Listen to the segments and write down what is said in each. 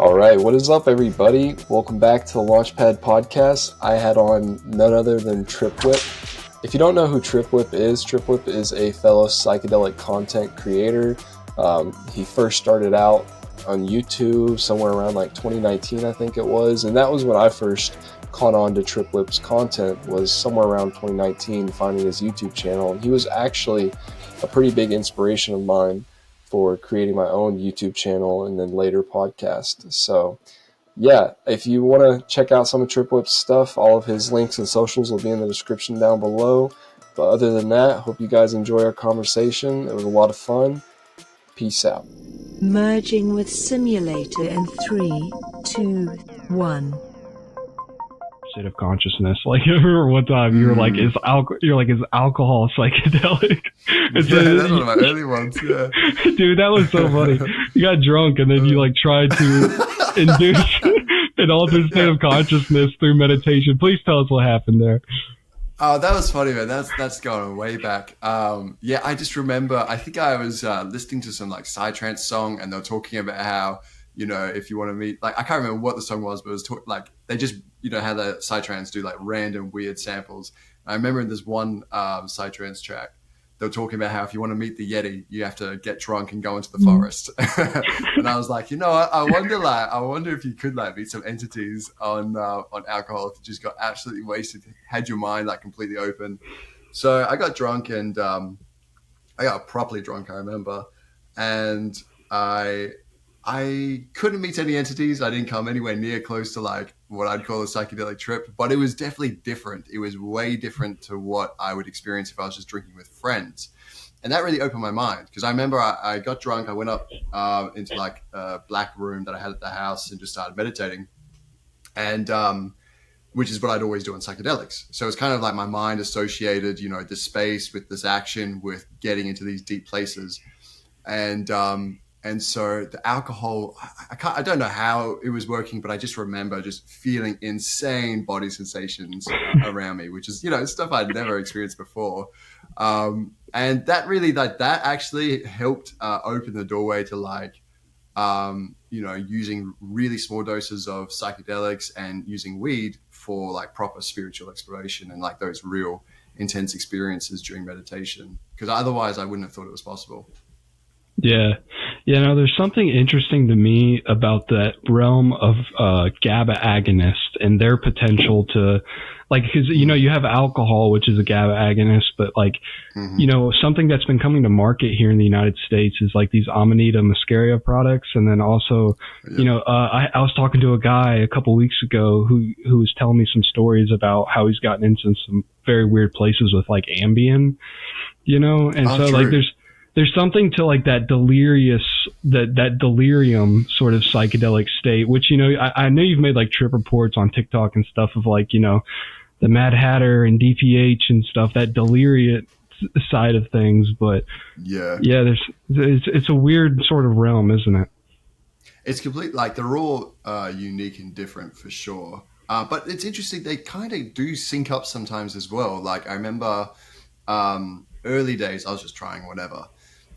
All right, what is up, everybody? Welcome back to the Launchpad podcast. I had on none other than TripWhip. If you don't know who TripWhip is a fellow psychedelic content creator. He first started out on YouTube somewhere around like 2019, I think it was, and that was when I first caught on to TripWhip's content, was somewhere around 2019, finding his YouTube channel. And he was actually a pretty big inspiration of mine for creating my own YouTube channel and then later podcast. So yeah, if you want to check out some of TripWhip's stuff, all of his links and socials will be in the description down below. But other than that, hope you guys enjoy our conversation. It was a lot of fun. Peace out. Merging with simulator in 3, 2, 1. State of consciousness. Like, I remember one time you were like, is alcohol psychedelic? That's one of my early ones. Yeah, dude, that was so funny. You got drunk and then you like tried to induce an altered state of consciousness through meditation. Please tell us what happened there. Oh, that was funny, man. That's going way back. Yeah, I just remember. I think I was listening to some like psytrance song, and they were talking about how, you know, if you want to meet, like, I can't remember what the song was, but it was like they just, you know, how the psytrance do like random weird samples. I remember in this one psytrance track, they were talking about how if you want to meet the Yeti, you have to get drunk and go into the forest. And I was like, you know, I wonder if you could like meet some entities on alcohol if you just got absolutely wasted, had your mind like completely open. So I got drunk and I got properly drunk, I remember, and I couldn't meet any entities. I didn't come anywhere near close to like what I'd call a psychedelic trip, but it was definitely different. It was way different to what I would experience if I was just drinking with friends. And that really opened my mind, because I remember I got drunk. I went up into like a black room that I had at the house and just started meditating, and which is what I'd always do on psychedelics. So it's kind of like my mind associated, you know, the space with this action, with getting into these deep places. And so the alcohol, I don't know how it was working, but I just remember just feeling insane body sensations around me, which is, you know, stuff I'd never experienced before. And that really, that actually helped open the doorway to like, you know, using really small doses of psychedelics and using weed for like proper spiritual exploration and like those real intense experiences during meditation. Because otherwise I wouldn't have thought it was possible. Yeah. You know, there's something interesting to me about that realm of GABA agonists and their potential to, like, because, you know, you have alcohol, which is a GABA agonist, but like, you know, something that's been coming to market here in the United States is like these Amanita muscaria products. And then also, you know, I was talking to a guy a couple weeks ago who was telling me some stories about how he's gotten into some very weird places with like Ambien, you know, and so true. Like there's something to like that delirium sort of psychedelic state, which, you know, I know you've made like trip reports on TikTok and stuff of like, you know, the Mad Hatter and DPH and stuff, that delirium side of things. But yeah, it's a weird sort of realm, isn't it? It's complete, like they're all unique and different for sure. But it's interesting. They kind of do sync up sometimes as well. Like I remember early days, I was just trying whatever.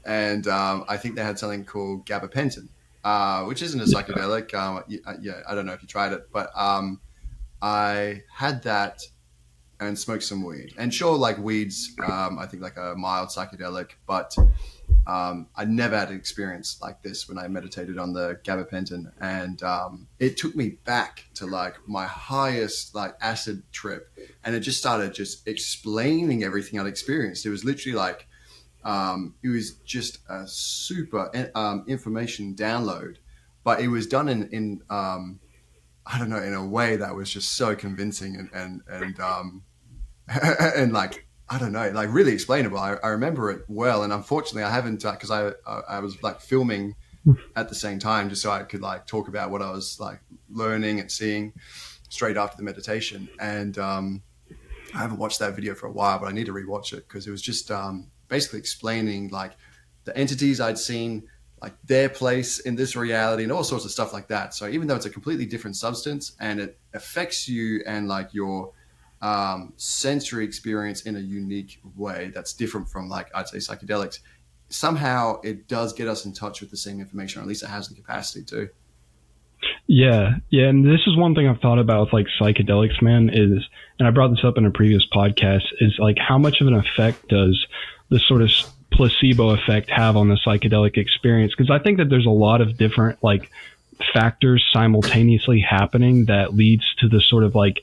And I think they had something called gabapentin, which isn't a psychedelic. Yeah, I don't know if you tried it, but I had that and smoked some weed. And sure, like weed's, I think like a mild psychedelic, but I never had an experience like this when I meditated on the gabapentin. And it took me back to like my highest like acid trip. And it just started just explaining everything I'd experienced. It was literally like, it was just a super information download, but it was done in I don't know, in a way that was just so convincing and and like, I don't know, like really explainable. I remember it well, and unfortunately I haven't, because I was like filming at the same time just so I could like talk about what I was like learning and seeing straight after the meditation. And I haven't watched that video for a while, but I need to rewatch it, because it was just basically explaining like the entities I'd seen, like their place in this reality and all sorts of stuff like that. So even though it's a completely different substance and it affects you and like your sensory experience in a unique way that's different from like, I'd say psychedelics, somehow it does get us in touch with the same information, or at least it has the capacity to. Yeah, yeah, and this is one thing I've thought about with like psychedelics, man, is, and I brought this up in a previous podcast, is like how much of an effect does the sort of placebo effect have on the psychedelic experience? Because I think that there's a lot of different like factors simultaneously happening that leads to the sort of like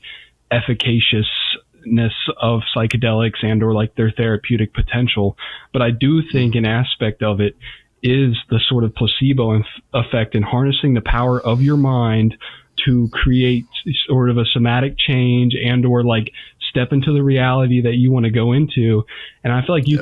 efficaciousness of psychedelics and or like their therapeutic potential. But I do think an aspect of it is the sort of placebo effect in harnessing the power of your mind to create sort of a somatic change and or like step into the reality that you want to go into. And I feel like you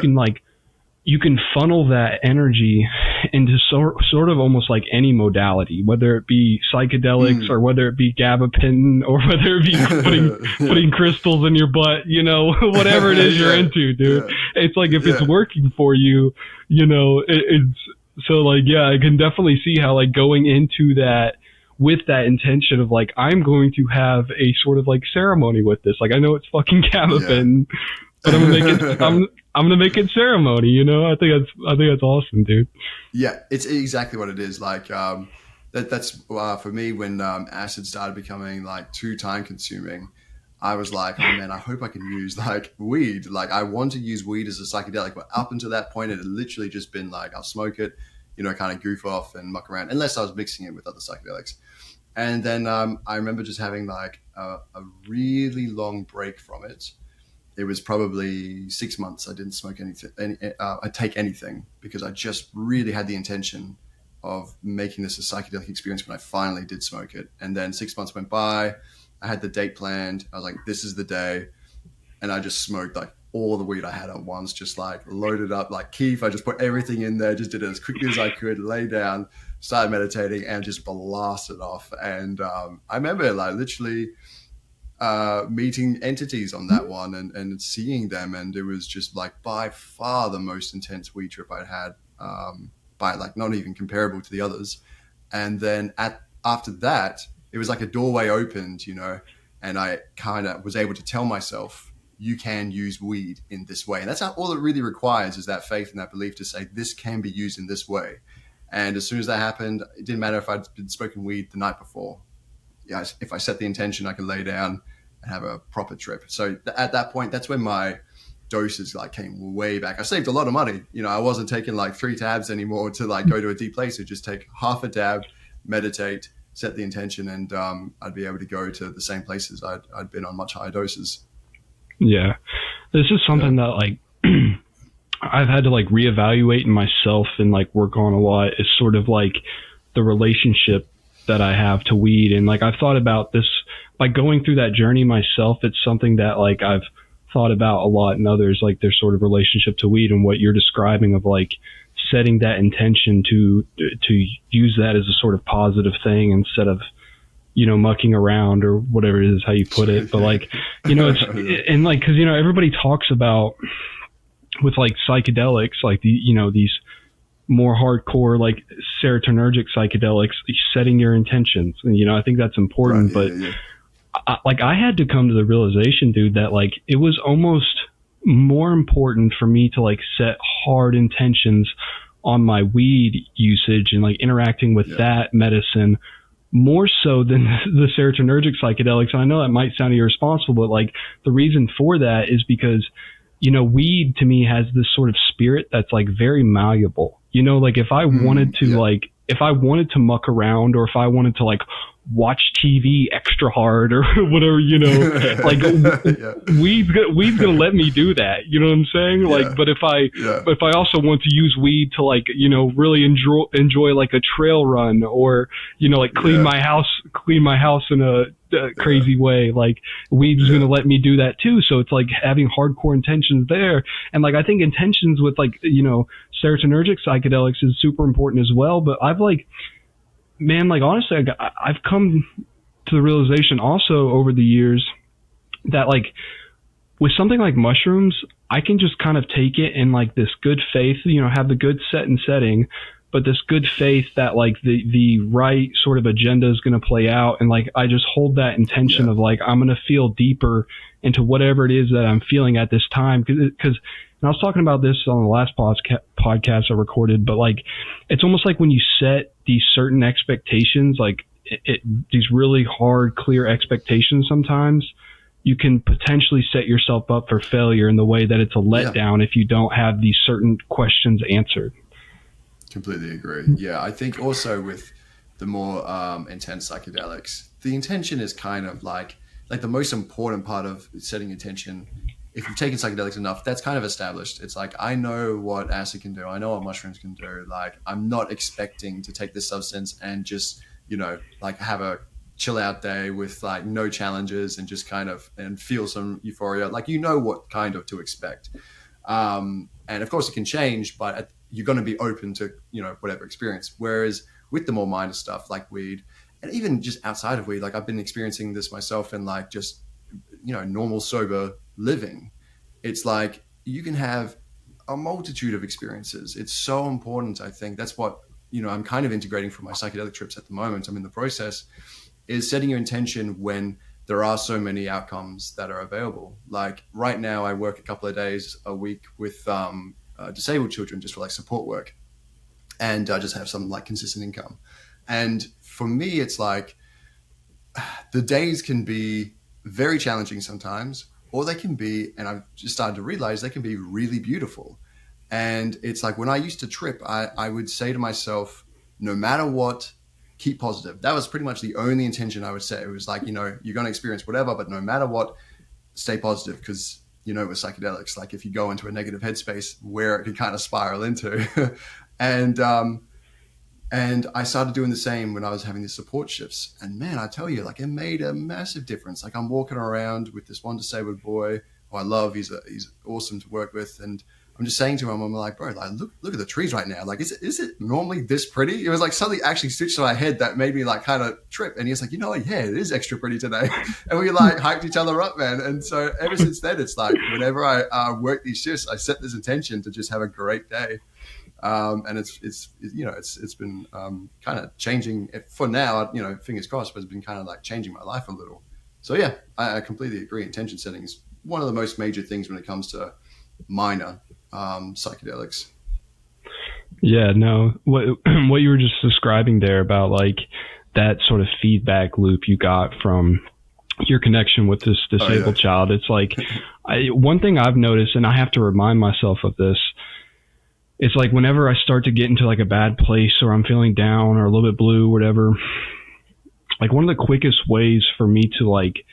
can funnel that energy into sort of almost like any modality, whether it be psychedelics or whether it be gabapentin or whether it be putting crystals in your butt, you know, whatever it is you're into, dude. It's like if it's working for you, you know, it's so like, yeah, I can definitely see how like going into that with that intention of like, I'm going to have a sort of like ceremony with this. Like, I know it's fucking gabapentin, but I'm gonna make it. I'm gonna make it ceremony. You know, I think that's awesome, dude. Yeah, it's exactly what it is. Like that's for me when acid started becoming like too time consuming. I was like, oh man, I hope I can use like weed. Like I want to use weed as a psychedelic, but up until that point, it had literally just been like I'll smoke it, you know, kind of goof off and muck around, unless I was mixing it with other psychedelics. And then I remember just having like a really long break from it. It was probably 6 months. I didn't smoke anything. I take anything because I just really had the intention of making this a psychedelic experience when I finally did smoke it. And then 6 months went by. I had the date planned. I was like, this is the day. And I just smoked like all the weed I had at once, just like loaded up like Keith. I just put everything in there, just did it as quickly as I could, lay down, started meditating and just blasted off. And I remember like literally meeting entities on that one and seeing them, and it was just like by far the most intense weed trip I'd had, by like not even comparable to the others. And then after that, it was like a doorway opened, you know, and I kind of was able to tell myself, you can use weed in this way. And that's all it really requires, is that faith and that belief to say this can be used in this way. And as soon as that happened, it didn't matter if I'd been smoking weed the night before. Yeah, if I set the intention, I could lay down and have a proper trip. So at that point, that's when my doses like came way back. I saved a lot of money. You know, I wasn't taking like 3 tabs anymore to like go to a deep place. I'd just take half a tab, meditate, set the intention, and I'd be able to go to the same places I'd been on much higher doses. Yeah. This is something that like I've had to like reevaluate in myself and like work on a lot, is sort of like the relationship that I have to weed. And like I've thought about this by going through that journey myself. It's something that like I've thought about a lot in others, like their sort of relationship to weed, and what you're describing of like setting that intention to use that as a sort of positive thing instead of, you know, mucking around or whatever it is how you put it. But like, you know, it's and like, cause you know, everybody talks about with like psychedelics, like the, you know, these more hardcore, like serotonergic psychedelics, setting your intentions. And, you know, I think that's important, right, but I had to come to the realization, dude, that like, it was almost more important for me to like set hard intentions on my weed usage and like interacting with that medicine more so than the serotonergic psychedelics. And I know that might sound irresponsible, but like the reason for that is because, you know, weed to me has this sort of spirit that's like very malleable. You know, like if I wanted to like, if I wanted to muck around, or if I wanted to like watch TV extra hard or whatever, you know, like weed's gonna let me do that. You know what I'm saying? Like, but if I also want to use weed to like, you know, really enjoy like a trail run, or, you know, like clean my house in a crazy way, like weed's gonna let me do that too. So it's like having hardcore intentions there. And like I think intentions with like, you know, serotonergic psychedelics is super important as well. But I've like, man, like honestly, I've come to the realization also over the years that like with something like mushrooms, I can just kind of take it in like this good faith, you know, have the good set and setting, but this good faith that like the right sort of agenda is going to play out. And like, I just hold that intention of like, I'm going to feel deeper into whatever it is that I'm feeling at this time. Cause and I was talking about this on the last podcast I recorded, but like, it's almost like when you set these certain expectations, like these really hard, clear expectations sometimes, you can potentially set yourself up for failure in the way that it's a letdown if you don't have these certain questions answered. Completely agree. Yeah, I think also with the more intense psychedelics, the intention is kind of like the most important part of setting intention. If you've taken psychedelics enough, that's kind of established. It's like, I know what acid can do. I know what mushrooms can do. Like, I'm not expecting to take this substance and just, like have a chill out day with like no challenges and just kind of and feel some euphoria. Like, what kind of to expect. And of course it can change, but you're going to be open to, whatever experience. Whereas with the more minor stuff like weed, and even just outside of weed, like I've been experiencing this myself in like just, normal sober living. It's like you can have a multitude of experiences. It's so important. I think that's what, I'm kind of integrating for my psychedelic trips at the moment. I'm in the process is setting your intention when there are so many outcomes that are available. Like right now I work a couple of days a week with disabled children just for like support work, and I just have some like consistent income. And for me, it's like the days can be very challenging sometimes, or they can be, and I've just started to realize they can be really beautiful. And it's like when I used to trip, I would say to myself, no matter what, keep positive. That was pretty much the only intention I would say. It was like, you're going to experience whatever, but no matter what, stay positive. Because, with psychedelics, like if you go into a negative headspace, where it can kind of spiral into. And I started doing the same when I was having these support shifts. And man, I tell you, like it made a massive difference. Like I'm walking around with this one disabled boy who I love. He's awesome to work with. And I'm just saying to him, I'm like, bro, like look at the trees right now. Like, is it normally this pretty? It was like something actually switched to my head that made me like kind of trip. And he was like, yeah, it is extra pretty today. And we like hyped each other up, man. And so ever since then, it's like whenever I work these shifts, I set this intention to just have a great day. And it's been kind of changing for now, fingers crossed, but it's been kind of like changing my life a little. So yeah, I completely agree. Intention setting is one of the most major things when it comes to minor psychedelics. Yeah, no, what you were just describing there about like that sort of feedback loop you got from your connection with this disabled child. It's like one thing I've noticed, and I have to remind myself of this, it's like whenever I start to get into like a bad place or I'm feeling down or a little bit blue, whatever, like one of the quickest ways for me to like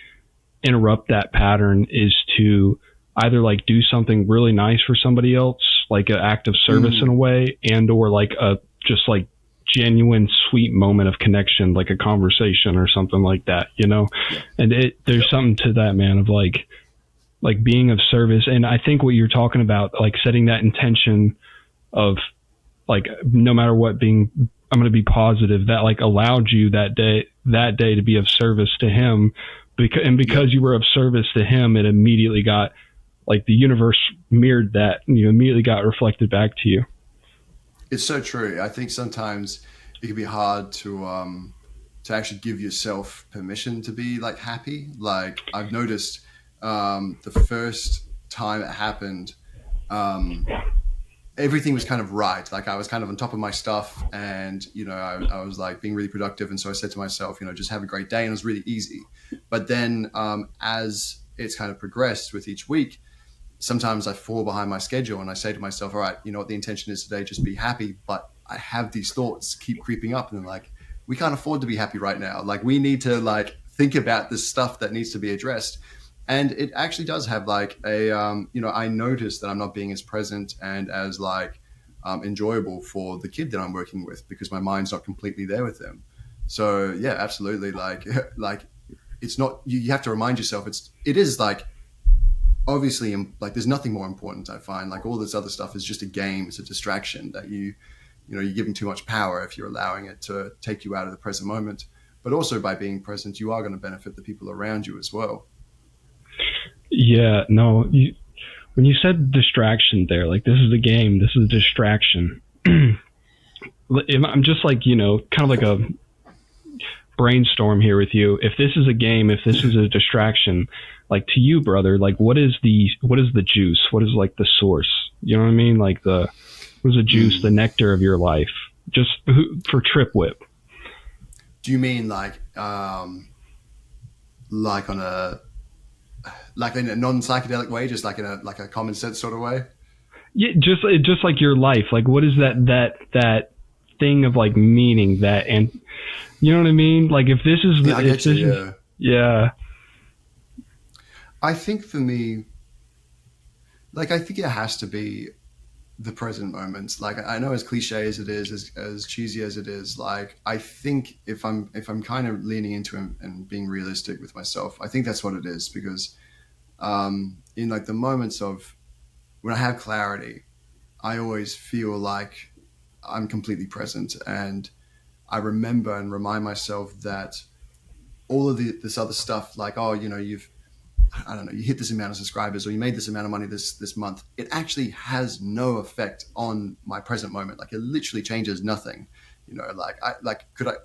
interrupt that pattern is to either like do something really nice for somebody else, like an act of service in a way, and or like a just like genuine sweet moment of connection, like a conversation or something like that, And there's something to that, man, of like being of service. And I think what you're talking about, like setting that intention of like no matter what, I'm going to be positive, that like allowed you that day to be of service to him, because you were of service to him, it immediately got like the universe mirrored that, and you immediately got reflected back to you. It's so true. I think sometimes it can be hard to actually give yourself permission to be like happy. Like I've noticed the first time it happened, everything was kind of right. Like I was kind of on top of my stuff, and I was like being really productive. And so I said to myself, just have a great day, and it was really easy. But then as it's kind of progressed with each week, sometimes I fall behind my schedule, and I say to myself, all right, what the intention is today, just be happy. But I have these thoughts keep creeping up, and I'm like, we can't afford to be happy right now. Like we need to like think about this stuff that needs to be addressed. And it actually does have like I notice that I'm not being as present and as like enjoyable for the kid that I'm working with, because my mind's not completely there with them. So yeah, absolutely. Like it's not, you have to remind yourself it is like, obviously, like there's nothing more important. I find like all this other stuff is just a game. It's a distraction that you're giving too much power if you're allowing it to take you out of the present moment. But also by being present, you are going to benefit the people around you as well. Yeah, no, when you said distraction there, like this is a game, this is a distraction. I'm just like, kind of like a brainstorm here with you. If this is a game, if this is a distraction, like to you, brother, like what is the juice? What is like the source? You know what I mean? Like what is the juice, the nectar of your life? Just for TripWhip. Do you mean like on like in a non-psychedelic way, just like in a common sense sort of way? Yeah, just like your life. Like, what is that thing of like meaning that, and you know what I mean? Like, if this is Yeah, I get you. yeah. I think for me, like, I think it has to be the present moments. Like, I know as cliche as it is, as cheesy as it is, like, I think if I'm kind of leaning into it and being realistic with myself, I think that's what it is. Because in like the moments of when I have clarity, I always feel like I'm completely present, and I remember and remind myself that all of this other stuff, like, oh, you know, I don't know, you hit this amount of subscribers or you made this amount of money this month, it actually has no effect on my present moment. Like, it literally changes nothing. You know,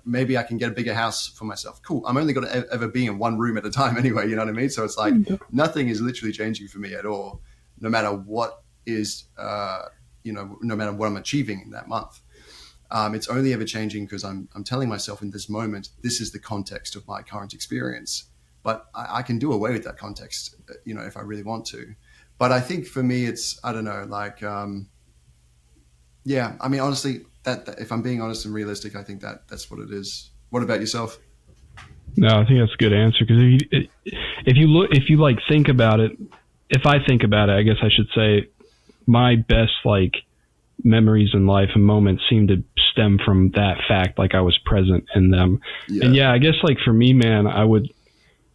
maybe I can get a bigger house for myself. Cool. I'm only going to ever be in one room at a time anyway. You know what I mean? So it's like nothing is literally changing for me at all, no matter what is, no matter what I'm achieving in that month. It's only ever changing because I'm telling myself in this moment, this is the context of my current experience. But I can do away with that context, you know, if I really want to. But I think for me, it's, I don't know, like, yeah, I mean, honestly, that if I'm being honest and realistic, I think that's what it is. What about yourself? No, I think that's a good answer, because if you like think about it, if I think about it, I guess I should say my best like memories in life and moments seem to stem from that fact, like I was present in them. Yeah. And yeah, I guess like for me, man, I would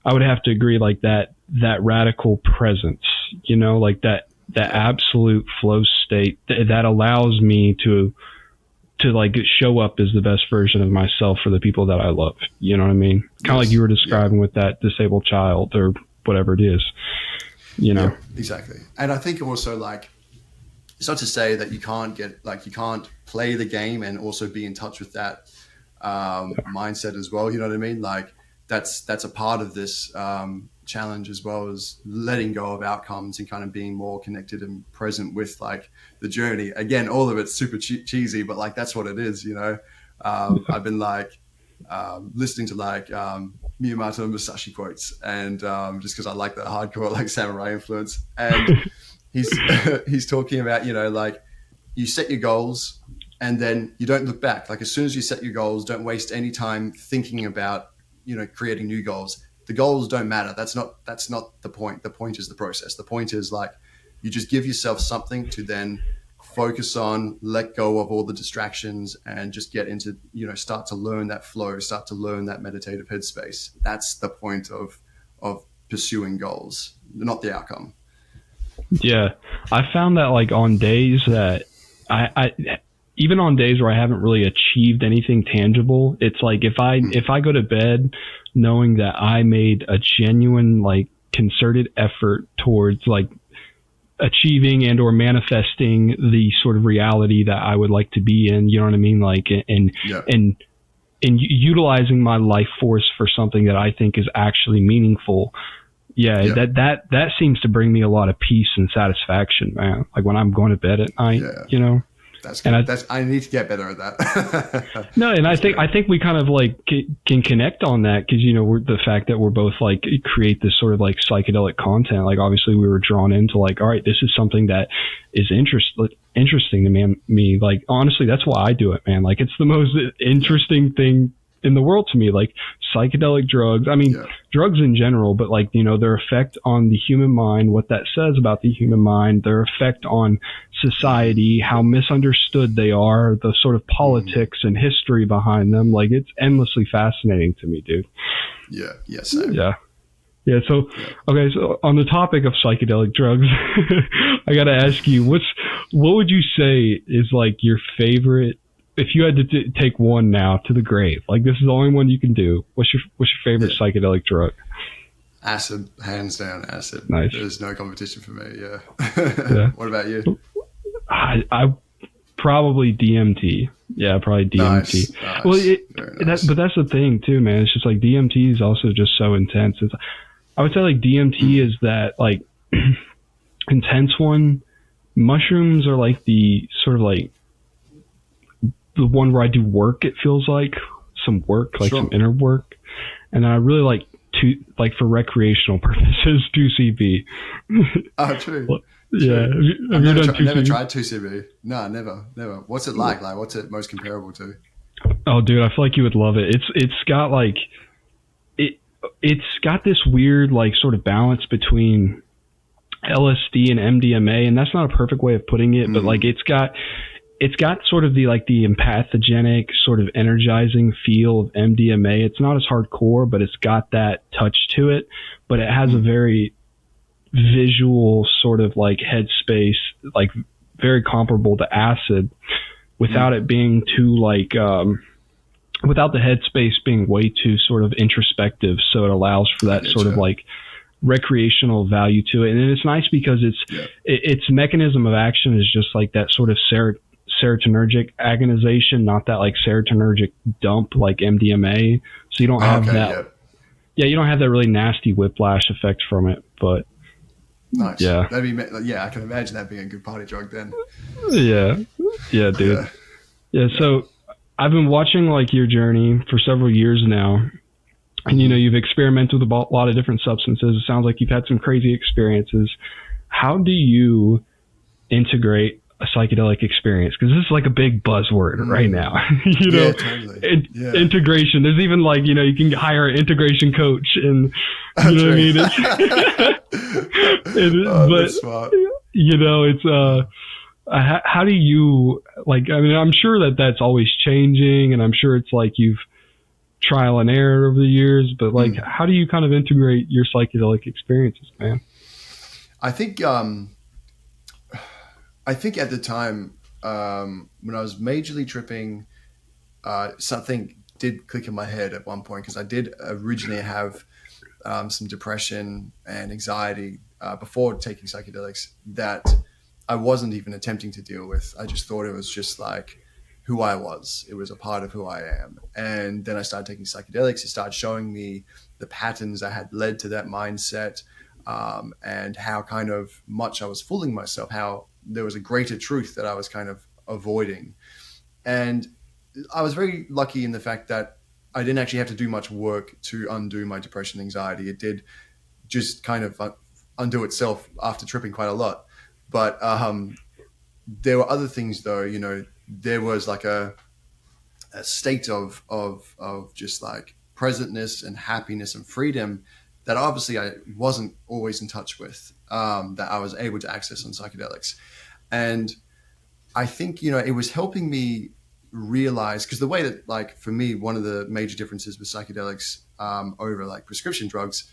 have to agree, like that radical presence, you know, like that absolute flow state that allows me to like show up as the best version of myself for the people that I love. You know what I mean? Kind of like you were describing with that disabled child or whatever it is, you know? Yeah, exactly. And I think also, like, it's not to say that you can't play the game and also be in touch with that mindset as well. You know what I mean? Like, that's a part of this challenge, as well as letting go of outcomes and kind of being more connected and present with like the journey. Again, all of it's super cheesy, but like that's what it is, you know. I've been like listening to like Miyamoto Musashi quotes, and just because I like the hardcore like samurai influence, and he's talking about, you know, like you set your goals and then you don't look back. Like, as soon as you set your goals, don't waste any time thinking about, you know, creating new goals. The goals don't matter. That's not the point. The point is the process. The point is, like, you just give yourself something to then focus on, let go of all the distractions, and just get into, you know, start to learn that flow, start to learn that meditative headspace. That's the point of pursuing goals, not the outcome. Yeah. I found that like on days that I even on days where I haven't really achieved anything tangible, it's like if I go to bed knowing that I made a genuine, like, concerted effort towards like achieving and or manifesting the sort of reality that I would like to be in, you know what I mean? Like, and utilizing my life force for something that I think is actually meaningful. Yeah. That seems to bring me a lot of peace and satisfaction, man. Like when I'm going to bed at night, you know. That's good. And I need to get better at that. No, and I think we kind of like can connect on that, because, you know, the fact that we're both like create this sort of like psychedelic content. Like, obviously we were drawn into like, all right, this is something that is interesting to me. Like, honestly, that's why I do it, man. Like, it's the most interesting thing in the world to me. Like, psychedelic drugs, I mean, drugs in general, but like, you know, their effect on the human mind, what that says about the human mind, their effect on society, how misunderstood they are, the sort of politics and history behind them. Like, it's endlessly fascinating to me, dude. Yeah. Yes. Yeah. So, okay. So on the topic of psychedelic drugs, I got to ask you, what would you say is like your favorite, if you had to take one now to the grave, like this is the only one you can do, what's your favorite psychedelic drug? Acid, hands down, acid. Nice. There's no competition for me. Yeah. What about you? I probably DMT. Yeah, probably DMT. Nice. Well, but that's the thing too, man. It's just like DMT is also just so intense. I would say like DMT is that like intense one. Mushrooms are like the sort of like the one where I do work, it feels like. some work, like Sure. some inner work. And I really like for recreational purposes, 2CB. Oh, true. Well, yeah. True. Have you done Never 2CB? tried 2CB. No, never. What's it like? Like, what's it most comparable to? Oh, dude, I feel like you would love it. It's got like it's got this weird like sort of balance between LSD and MDMA, and that's not a perfect way of putting it, but like it's got sort of the empathogenic sort of energizing feel of MDMA. It's not as hardcore, but it's got that touch to it, but it has a very visual sort of like headspace, like very comparable to acid, without it being too like without the headspace being way too sort of introspective. So it allows for that sort of like recreational value to it. And it's nice because its mechanism of action is just like that sort of serotonergic agonization, not that like serotonergic dump like MDMA. So you don't have that. Yeah, you don't have that really nasty whiplash effect from it. But nice. Yeah. I can imagine that being a good party drug then. Yeah, dude. Yeah. So I've been watching like your journey for several years now. And, you've experimented with a lot of different substances. It sounds like you've had some crazy experiences. How do you integrate a psychedelic experience? Because this is like a big buzzword right now. Totally. Integration. There's even like, you can hire an integration coach and, you know what I mean? That's smart. It's, how do you like, I mean, I'm sure that that's always changing, and I'm sure it's like you've trial and error over the years, but like, how do you kind of integrate your psychedelic experiences, man? I think at the time, when I was majorly tripping, something did click in my head at one point, because I did originally have some depression and anxiety before taking psychedelics that I wasn't even attempting to deal with. I just thought it was just like who I was. It was a part of who I am. And then I started taking psychedelics. It started showing me the patterns that had led to that mindset, and how kind of much I was fooling myself, how there was a greater truth that I was kind of avoiding. And I was very lucky in the fact that I didn't actually have to do much work to undo my depression and anxiety. It did just kind of undo itself after tripping quite a lot. But there were other things though, there was like a state of just like presentness and happiness and freedom that obviously I wasn't always in touch with, that I was able to access on psychedelics. And I think, it was helping me realize, because the way that, like, for me, one of the major differences with psychedelics over like prescription drugs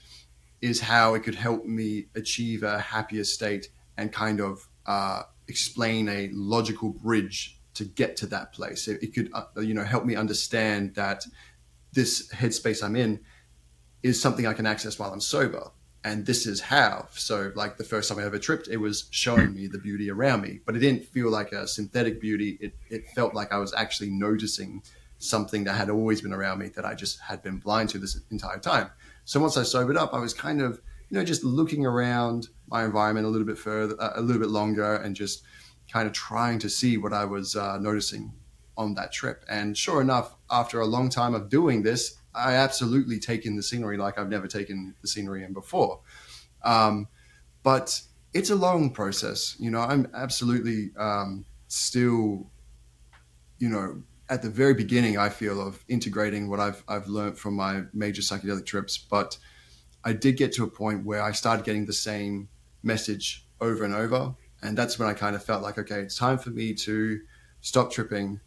is how it could help me achieve a happier state and kind of explain a logical bridge to get to that place. It could, help me understand that this headspace I'm in is something I can access while I'm sober. And this is how. So like the first time I ever tripped, it was showing me the beauty around me, but it didn't feel like a synthetic beauty. It felt like I was actually noticing something that had always been around me that I just had been blind to this entire time. So once I sobered up, I was kind of, just looking around my environment a little bit further, a little bit longer, and just kind of trying to see what I was noticing on that trip. And sure enough, after a long time of doing this, I absolutely take in the scenery like I've never taken the scenery in before. But it's a long process. I'm absolutely still, at the very beginning, I feel, of integrating what I've learned from my major psychedelic trips. But I did get to a point where I started getting the same message over and over. And that's when I kind of felt like, okay, it's time for me to stop tripping,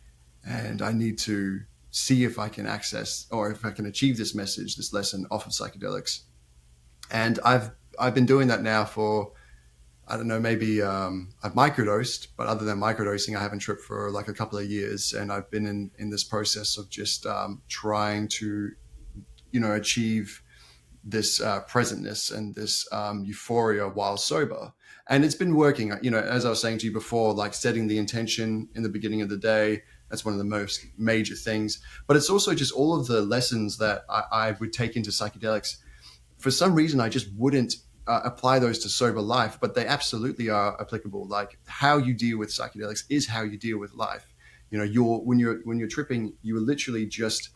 and I need to see if I can access, or if I can achieve this message, this lesson off of psychedelics. And I've been doing that now for, I don't know, maybe I've microdosed, but other than microdosing, I haven't tripped for like a couple of years. And I've been in this process of just trying to, achieve this presentness and this euphoria while sober. And it's been working, as I was saying to you before, like setting the intention in the beginning of the day. That's one of the most major things. But it's also just all of the lessons that I would take into psychedelics. For some reason, I just wouldn't apply those to sober life, but they absolutely are applicable. Like, how you deal with psychedelics is how you deal with life. When you're tripping, you are literally just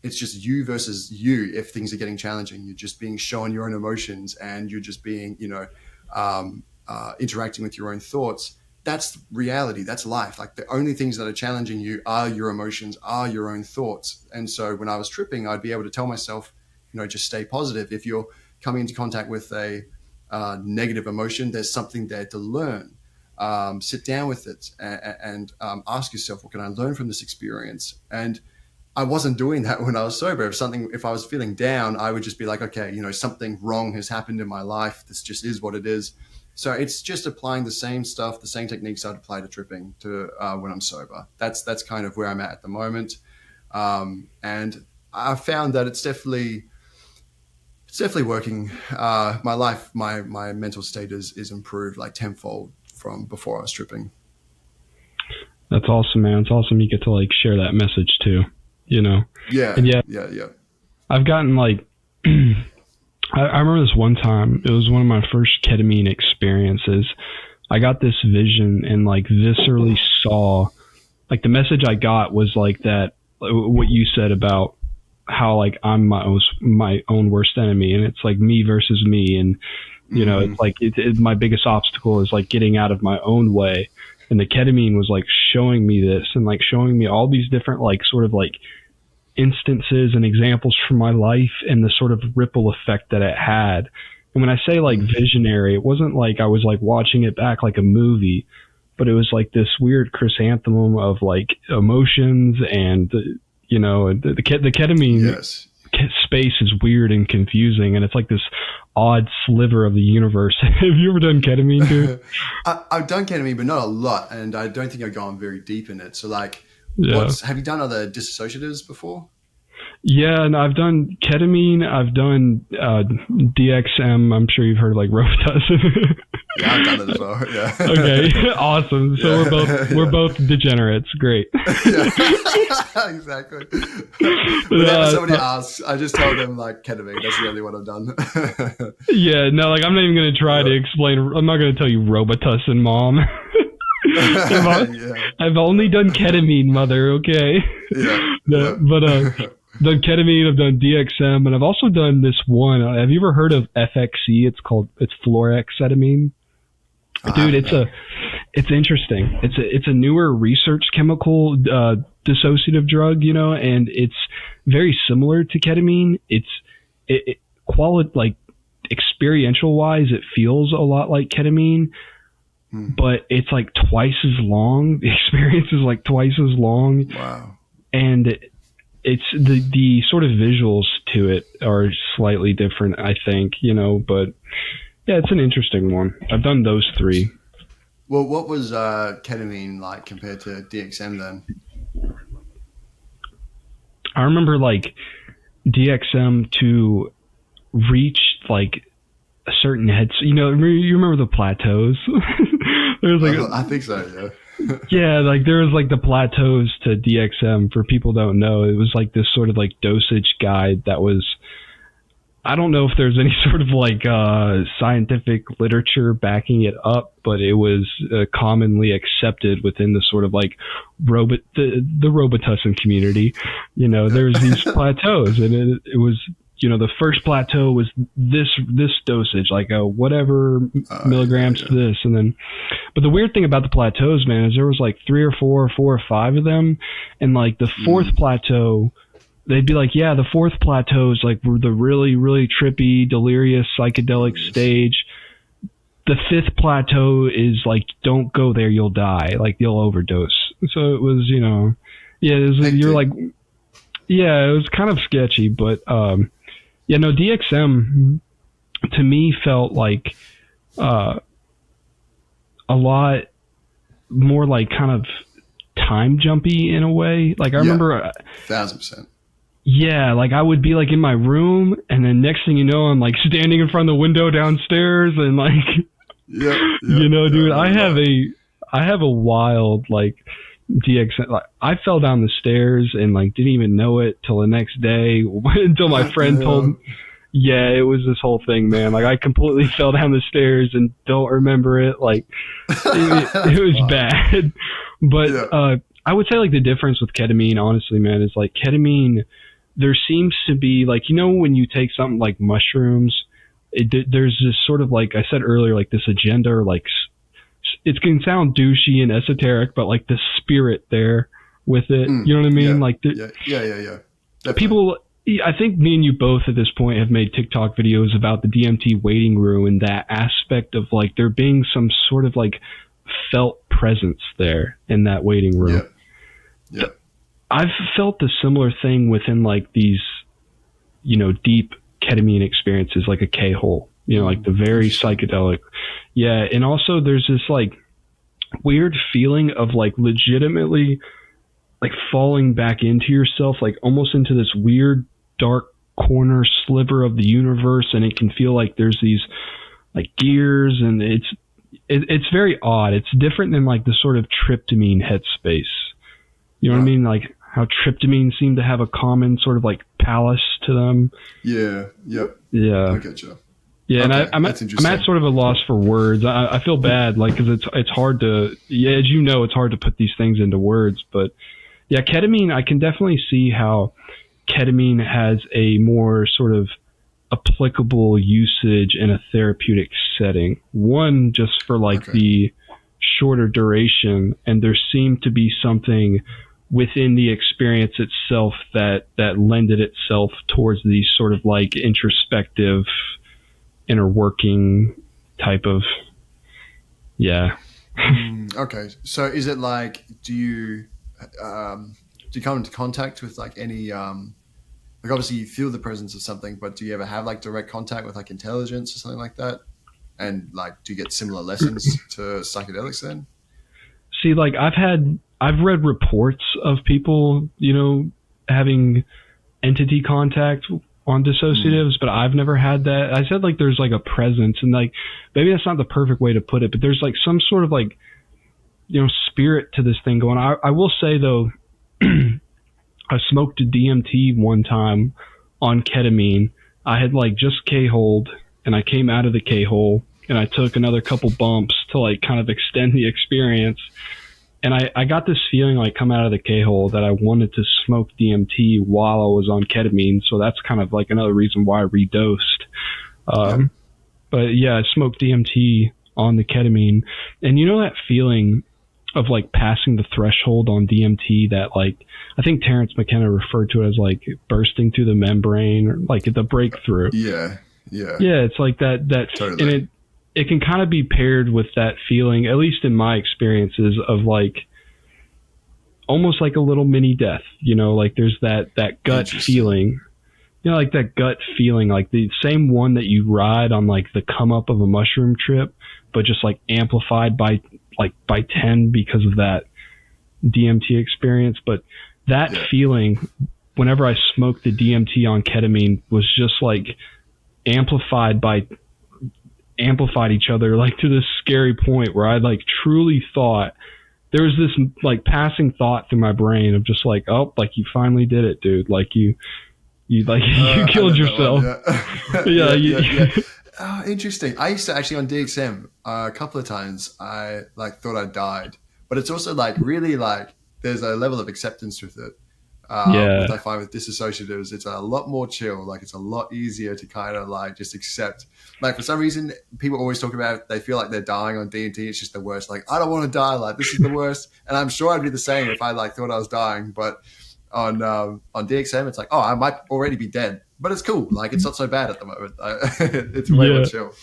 it's just you versus you. If things are getting challenging, you're just being shown your own emotions, and you're just being, interacting with your own thoughts. That's reality. That's life. Like the only things that are challenging you are your emotions, are your own thoughts. And so when I was tripping, I'd be able to tell myself, just stay positive. If you're coming into contact with a negative emotion, there's something there to learn. Sit down with it and ask yourself, what can I learn from this experience? And I wasn't doing that when I was sober. If I was feeling down, I would just be like, okay, something wrong has happened in my life. This just is what it is. So it's just applying the same stuff, the same techniques I'd apply to tripping to when I'm sober. That's kind of where I'm at the moment. And I found that it's definitely working. My life, my mental state is improved like tenfold from before I was tripping. That's awesome, man. It's awesome you get to like share that message too, Yeah. And yeah. I've gotten like, I remember this one time, it was one of my first ketamine experiences. I got this vision and like viscerally saw, like the message I got was like that, what you said about how like I'm my own worst enemy, and it's like me versus me. And, it's like, my biggest obstacle is like getting out of my own way. And the ketamine was like showing me this and like showing me all these different like sort of like instances and examples from my life and the sort of ripple effect that it had. And when I say like visionary, it wasn't like I was like watching it back like a movie, but it was like this weird chrysanthemum of like emotions and, the ketamine space is weird and confusing. And it's like this odd sliver of the universe. Have you ever done ketamine, dude? I've done ketamine, but not a lot. And I don't think I've gone very deep in it. So like, have you done other dissociatives before? Yeah, and I've done ketamine. I've done DXM. I'm sure you've heard of like Robitussin. Yeah, I've done it as well. Yeah. Okay, awesome. So we're both degenerates. Great. Yeah, exactly. Whenever somebody asks, I just tell them like ketamine. That's the only one I've done. Yeah, no, like I'm not even gonna try to explain. I'm not gonna tell you Robitussin, Mom. I've only done ketamine, mother. Okay. Yeah. But done ketamine. I've done DXM, and I've also done this one. Have you ever heard of FXE? It's fluoxetamine. Dude, it's interesting. It's a newer research chemical dissociative drug, and it's very similar to ketamine. Like experiential wise, it feels a lot like ketamine. But it's like twice as long. The experience is like twice as long. Wow. And it's the sort of visuals to it are slightly different, I think, but yeah, it's an interesting one. I've done those three. Well, what was ketamine like compared to DXM then? I remember like DXM to reach like a certain head, you remember the plateaus? There's like I think so, yeah. Yeah, like there was like the plateaus to DXM. For people who don't know, it was like this sort of like dosage guide that was, I don't know if there's any sort of like scientific literature backing it up, but it was commonly accepted within the sort of like the Robitussin community. There's these plateaus, and it was, the first plateau was this dosage, like whatever milligrams to this. And then, but the weird thing about the plateaus, man, is there was like 3 or 4 or 5 of them. And like the fourth plateau, they'd be like, yeah, the fourth plateau is like the really, really trippy, delirious, psychedelic stage. The 5th plateau is like, don't go there, you'll die. Like you'll overdose. So it was, you're like, yeah, it was kind of sketchy, but, yeah, no, DXM to me felt like a lot more like kind of time jumpy in a way. Like I remember 1,000%. Yeah, like I would be like in my room, and then next thing you know, I'm like standing in front of the window downstairs, and like, dude, I have a wild like DXM. Like, I fell down the stairs and like didn't even know it till the next day until my friend told me. Yeah, it was this whole thing, man. Like I completely fell down the stairs and don't remember it. Like it was bad. But I would say like the difference with ketamine, honestly, man, is like ketamine, there seems to be like, when you take something like mushrooms, there's this sort of, like I said earlier, like this agenda, or like it can sound douchey and esoteric, but like the spirit there with it, you know what I mean? Yeah, like Definitely. People, I think me and you both at this point have made TikTok videos about the DMT waiting room, and that aspect of like there being some sort of like felt presence there in that waiting room. Yeah. I've felt a similar thing within like these, deep ketamine experiences, like a K-hole, like the very psychedelic. Yeah. And also there's this like weird feeling of like legitimately like falling back into yourself, like almost into this weird dark corner sliver of the universe. And it can feel like there's these like gears, and it's very odd. It's different than like the sort of tryptamine headspace. You know what I mean? Like how tryptamine seem to have a common sort of like palace to them. Yeah. Yep. Yeah. I get you. Yeah, okay, and I'm at sort of a loss for words. I feel bad, like, because it's hard to, as you know, it's hard to put these things into words. But yeah, ketamine, I can definitely see how ketamine has a more sort of applicable usage in a therapeutic setting. One, just for like the shorter duration, and there seemed to be something within the experience itself that lended itself towards these sort of like introspective, inner working type of, Okay, so is it like, do you come into contact with like any like obviously you feel the presence of something, but do you ever have like direct contact with like intelligence or something like that? And like, do you get similar lessons to psychedelics then? See, like I've read reports of people, having entity contact on dissociatives, but I've never had that. I said like there's like a presence, and like maybe that's not the perfect way to put it, but there's like some sort of like, spirit to this thing going on. I will say though, I smoked a DMT one time on ketamine. I had like just K-holed, and I came out of the K-hole, and I took another couple bumps to like kind of extend the experience. And I got this feeling like come out of the K-hole that I wanted to smoke DMT while I was on ketamine. So that's kind of like another reason why I redosed. But yeah, I smoked DMT on the ketamine. And that feeling of like passing the threshold on DMT that like, I think Terrence McKenna referred to it as like bursting through the membrane, or like the breakthrough. Yeah. Yeah, it's like that totally. And it can kind of be paired with that feeling, at least in my experiences, of like almost like a little mini death, like there's that gut feeling, like that gut feeling, like the same one that you ride on like the come up of a mushroom trip, but just like amplified by 10 because of that DMT experience. But that feeling, whenever I smoked the DMT on ketamine, was just like amplified each other, like to this scary point where I like truly thought there was this like passing thought through my brain of just like, oh, like you finally did it, dude. Like you like you killed yourself. Yeah. Oh, interesting. I used to actually on DXM a couple of times. I like thought I died, but it's also like really like there's a level of acceptance with it. What I find with dissociatives, it's a lot more chill. Like it's a lot easier to kind of like just accept. Like for some reason, people always talk about they feel like they're dying on DMT. It's just the worst. Like I don't want to die. Like this is the worst. And I'm sure I'd be the same if I like thought I was dying. But on DXM, it's like, oh, I might already be dead, but it's cool. Like it's not so bad at the moment. It's way more chill.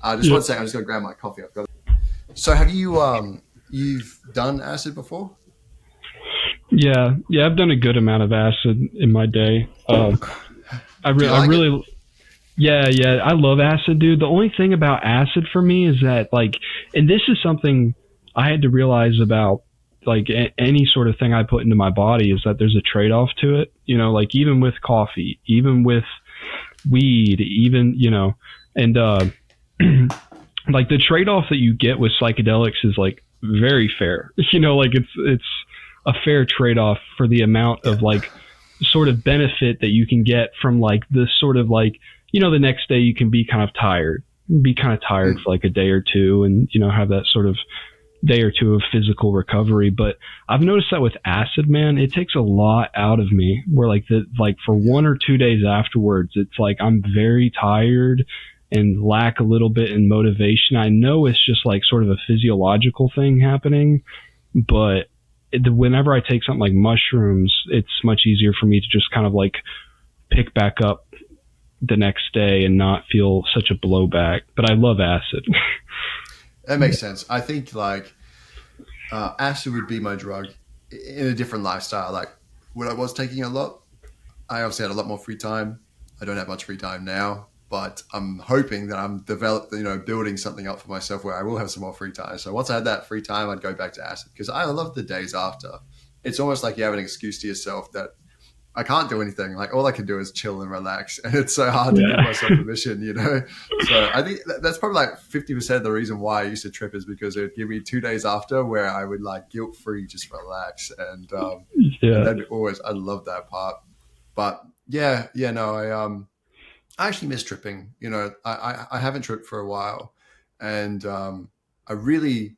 Just 1 second. I'm just gonna grab my coffee. I've got it. So have you you've done acid before? Yeah, I've done a good amount of acid in my day. I love acid, dude. The only thing about acid for me is that like, and this is something I had to realize about like any sort of thing I put into my body, is that there's a trade-off to it. Like even with coffee, even with weed, even, and like the trade-off that you get with psychedelics is like very fair. Like it's a fair trade-off for the amount of like sort of benefit that you can get from like this sort of like, the next day you can be kind of tired for like a day or two, and have that sort of day or two of physical recovery. But I've noticed that with acid, man, it takes a lot out of me, where like for 1 or 2 days afterwards, it's like I'm very tired and lack a little bit in motivation. I know it's just like sort of a physiological thing happening, but whenever I take something like mushrooms, it's much easier for me to just kind of like pick back up the next day and not feel such a blowback. But I love acid. That makes sense. I think like acid would be my drug in a different lifestyle. Like when I was taking a lot, I obviously had a lot more free time. I don't have much free time now, but I'm hoping that I'm building something up for myself where I will have some more free time. So once I had that free time, I'd go back to acid, because I love the days after. It's almost like you have an excuse to yourself that I can't do anything. Like all I can do is chill and relax, and it's so hard to give myself permission, So I think that's probably like 50% of the reason why I used to trip, is because it would give me 2 days after where I would like guilt free just relax, and that'd be always. I love that part. But I actually miss tripping. I haven't tripped for a while, and I really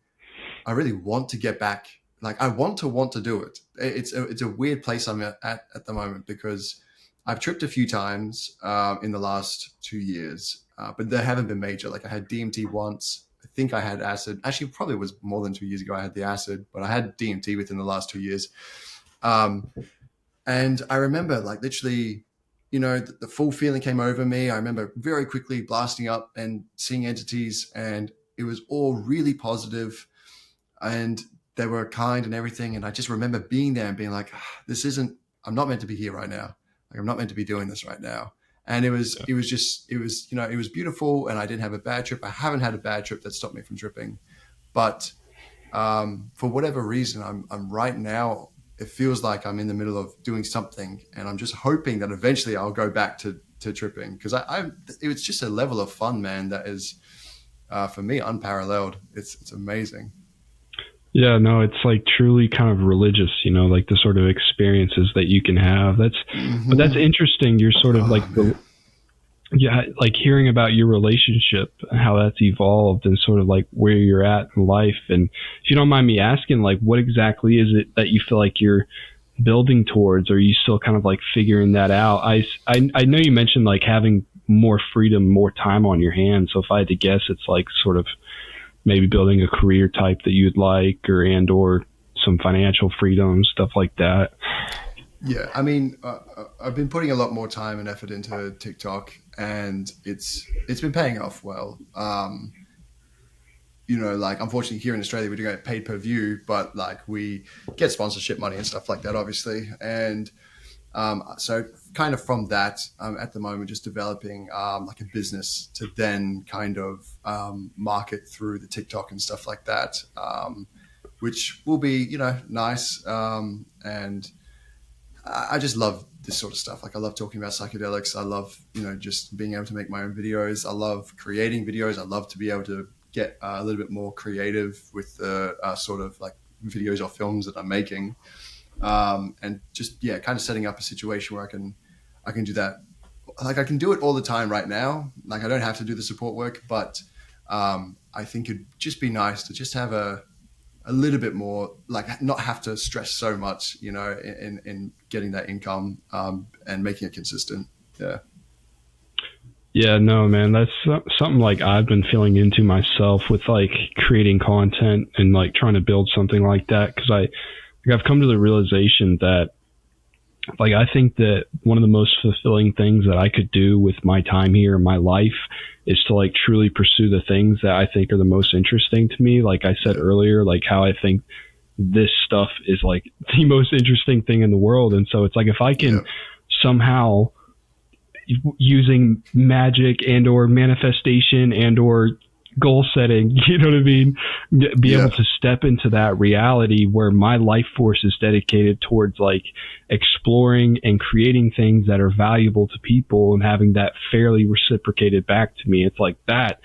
want to get back. Like I want to do it. It's a weird place I'm at the moment, because I've tripped a few times in the last 2 years, but they haven't been major. Like I had DMT once. I think I had acid. Actually, probably was more than 2 years ago I had the acid, but I had DMT within the last 2 years. And I remember like literally, the full feeling came over me. I remember very quickly blasting up and seeing entities, and it was all really positive, and they were kind and everything. And I just remember being there and being like, I'm not meant to be here right now. Like I'm not meant to be doing this right now. And it was beautiful, and I didn't have a bad trip. I haven't had a bad trip that stopped me from tripping, but for whatever reason, I'm right now, it feels like I'm in the middle of doing something, and I'm just hoping that eventually I'll go back to tripping, because it was just a level of fun, man, that is for me unparalleled. It's amazing. Yeah, no, it's like truly kind of religious, like the sort of experiences that you can have. But that's interesting. You're sort of like like hearing about your relationship, how that's evolved, and sort of like where you're at in life. And if you don't mind me asking, like what exactly is it that you feel like you're building towards? Or are you still kind of like figuring that out? I know you mentioned like having more freedom, more time on your hands. So if I had to guess, it's like sort of maybe building a career type that you'd like, or some financial freedom, stuff like that. Yeah, I mean, I've been putting a lot more time and effort into TikTok, and it's been paying off well. Like unfortunately here in Australia we do get paid per view, but like we get sponsorship money and stuff like that, obviously. And so kind of from that, at the moment just developing like a business to then kind of market through the TikTok and stuff like that, which will be nice. And I just love this sort of stuff. Like I love talking about psychedelics. I love just being able to make my own videos. I love creating videos. I love to be able to get a little bit more creative with the sort of like videos or films that I'm making. And just kind of setting up a situation where I can do that. Like I can do it all the time right now. Like I don't have to do the support work, but I think it'd just be nice to just have a little bit more, like not have to stress so much, in getting that income and making it consistent. Yeah, no, man, that's something like I've been feeling into myself with like creating content and like trying to build something like that, because I've come to the realization that like I think that one of the most fulfilling things that I could do with my time here in my life is to like truly pursue the things that I think are the most interesting to me. Like I said earlier, like how I think this stuff is like the most interesting thing in the world. And so it's like if I can somehow, using magic and or manifestation and or goal setting, you know what I mean, be able to step into that reality where my life force is dedicated towards like exploring and creating things that are valuable to people and having that fairly reciprocated back to me. It's like that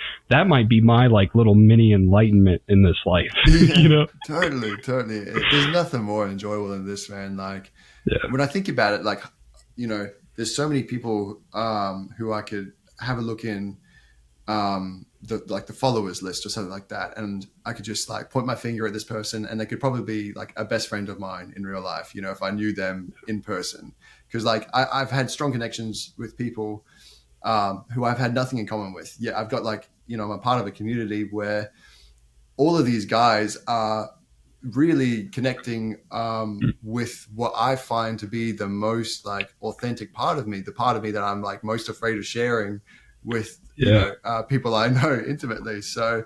might be my like little mini enlightenment in this life. Totally. There's nothing more enjoyable than this, man. Like when I think about it, like there's so many people who I could have a look in the followers list or something like that, and I could just like point my finger at this person, and they could probably be like a best friend of mine in real life, you know, if I knew them in person. Because like I've had strong connections with people who I've had nothing in common with. Yeah, I've got like, you know, I'm a part of a community where all of these guys are really connecting with what I find to be the most like authentic part of me, the part of me that I'm like most afraid of sharing with you know people I know intimately. So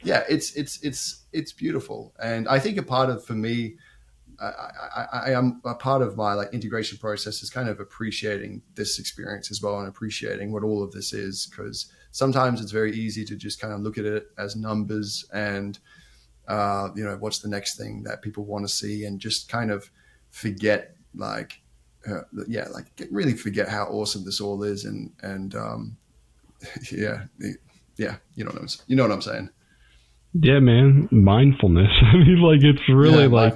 yeah, it's beautiful, and I think a part of, for me, I am a part of my like integration process is kind of appreciating this experience as well, and appreciating what all of this is, because sometimes it's very easy to just kind of look at it as numbers and you know, what's the next thing that people want to see, and just kind of forget like really forget how awesome this all is, and yeah, you know what I'm saying. Yeah, man, mindfulness. I mean, like, it's really like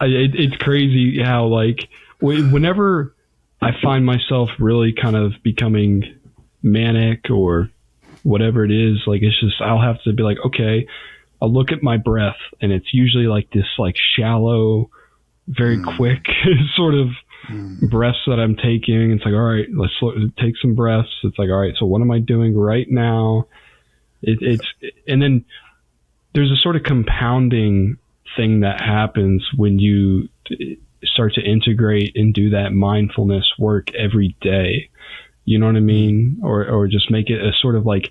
it's crazy how like whenever I find myself really kind of becoming manic or whatever it is, like, it's just, I'll have to be like, okay, I'll look at my breath, and it's usually like this like shallow, very quick sort of breaths that I'm taking. It's like, all right, let's take some breaths. It's like, all right, so what am I doing right now? And then there's a sort of compounding thing that happens when you start to integrate and do that mindfulness work every day. You know what I mean? Or just make it a sort of like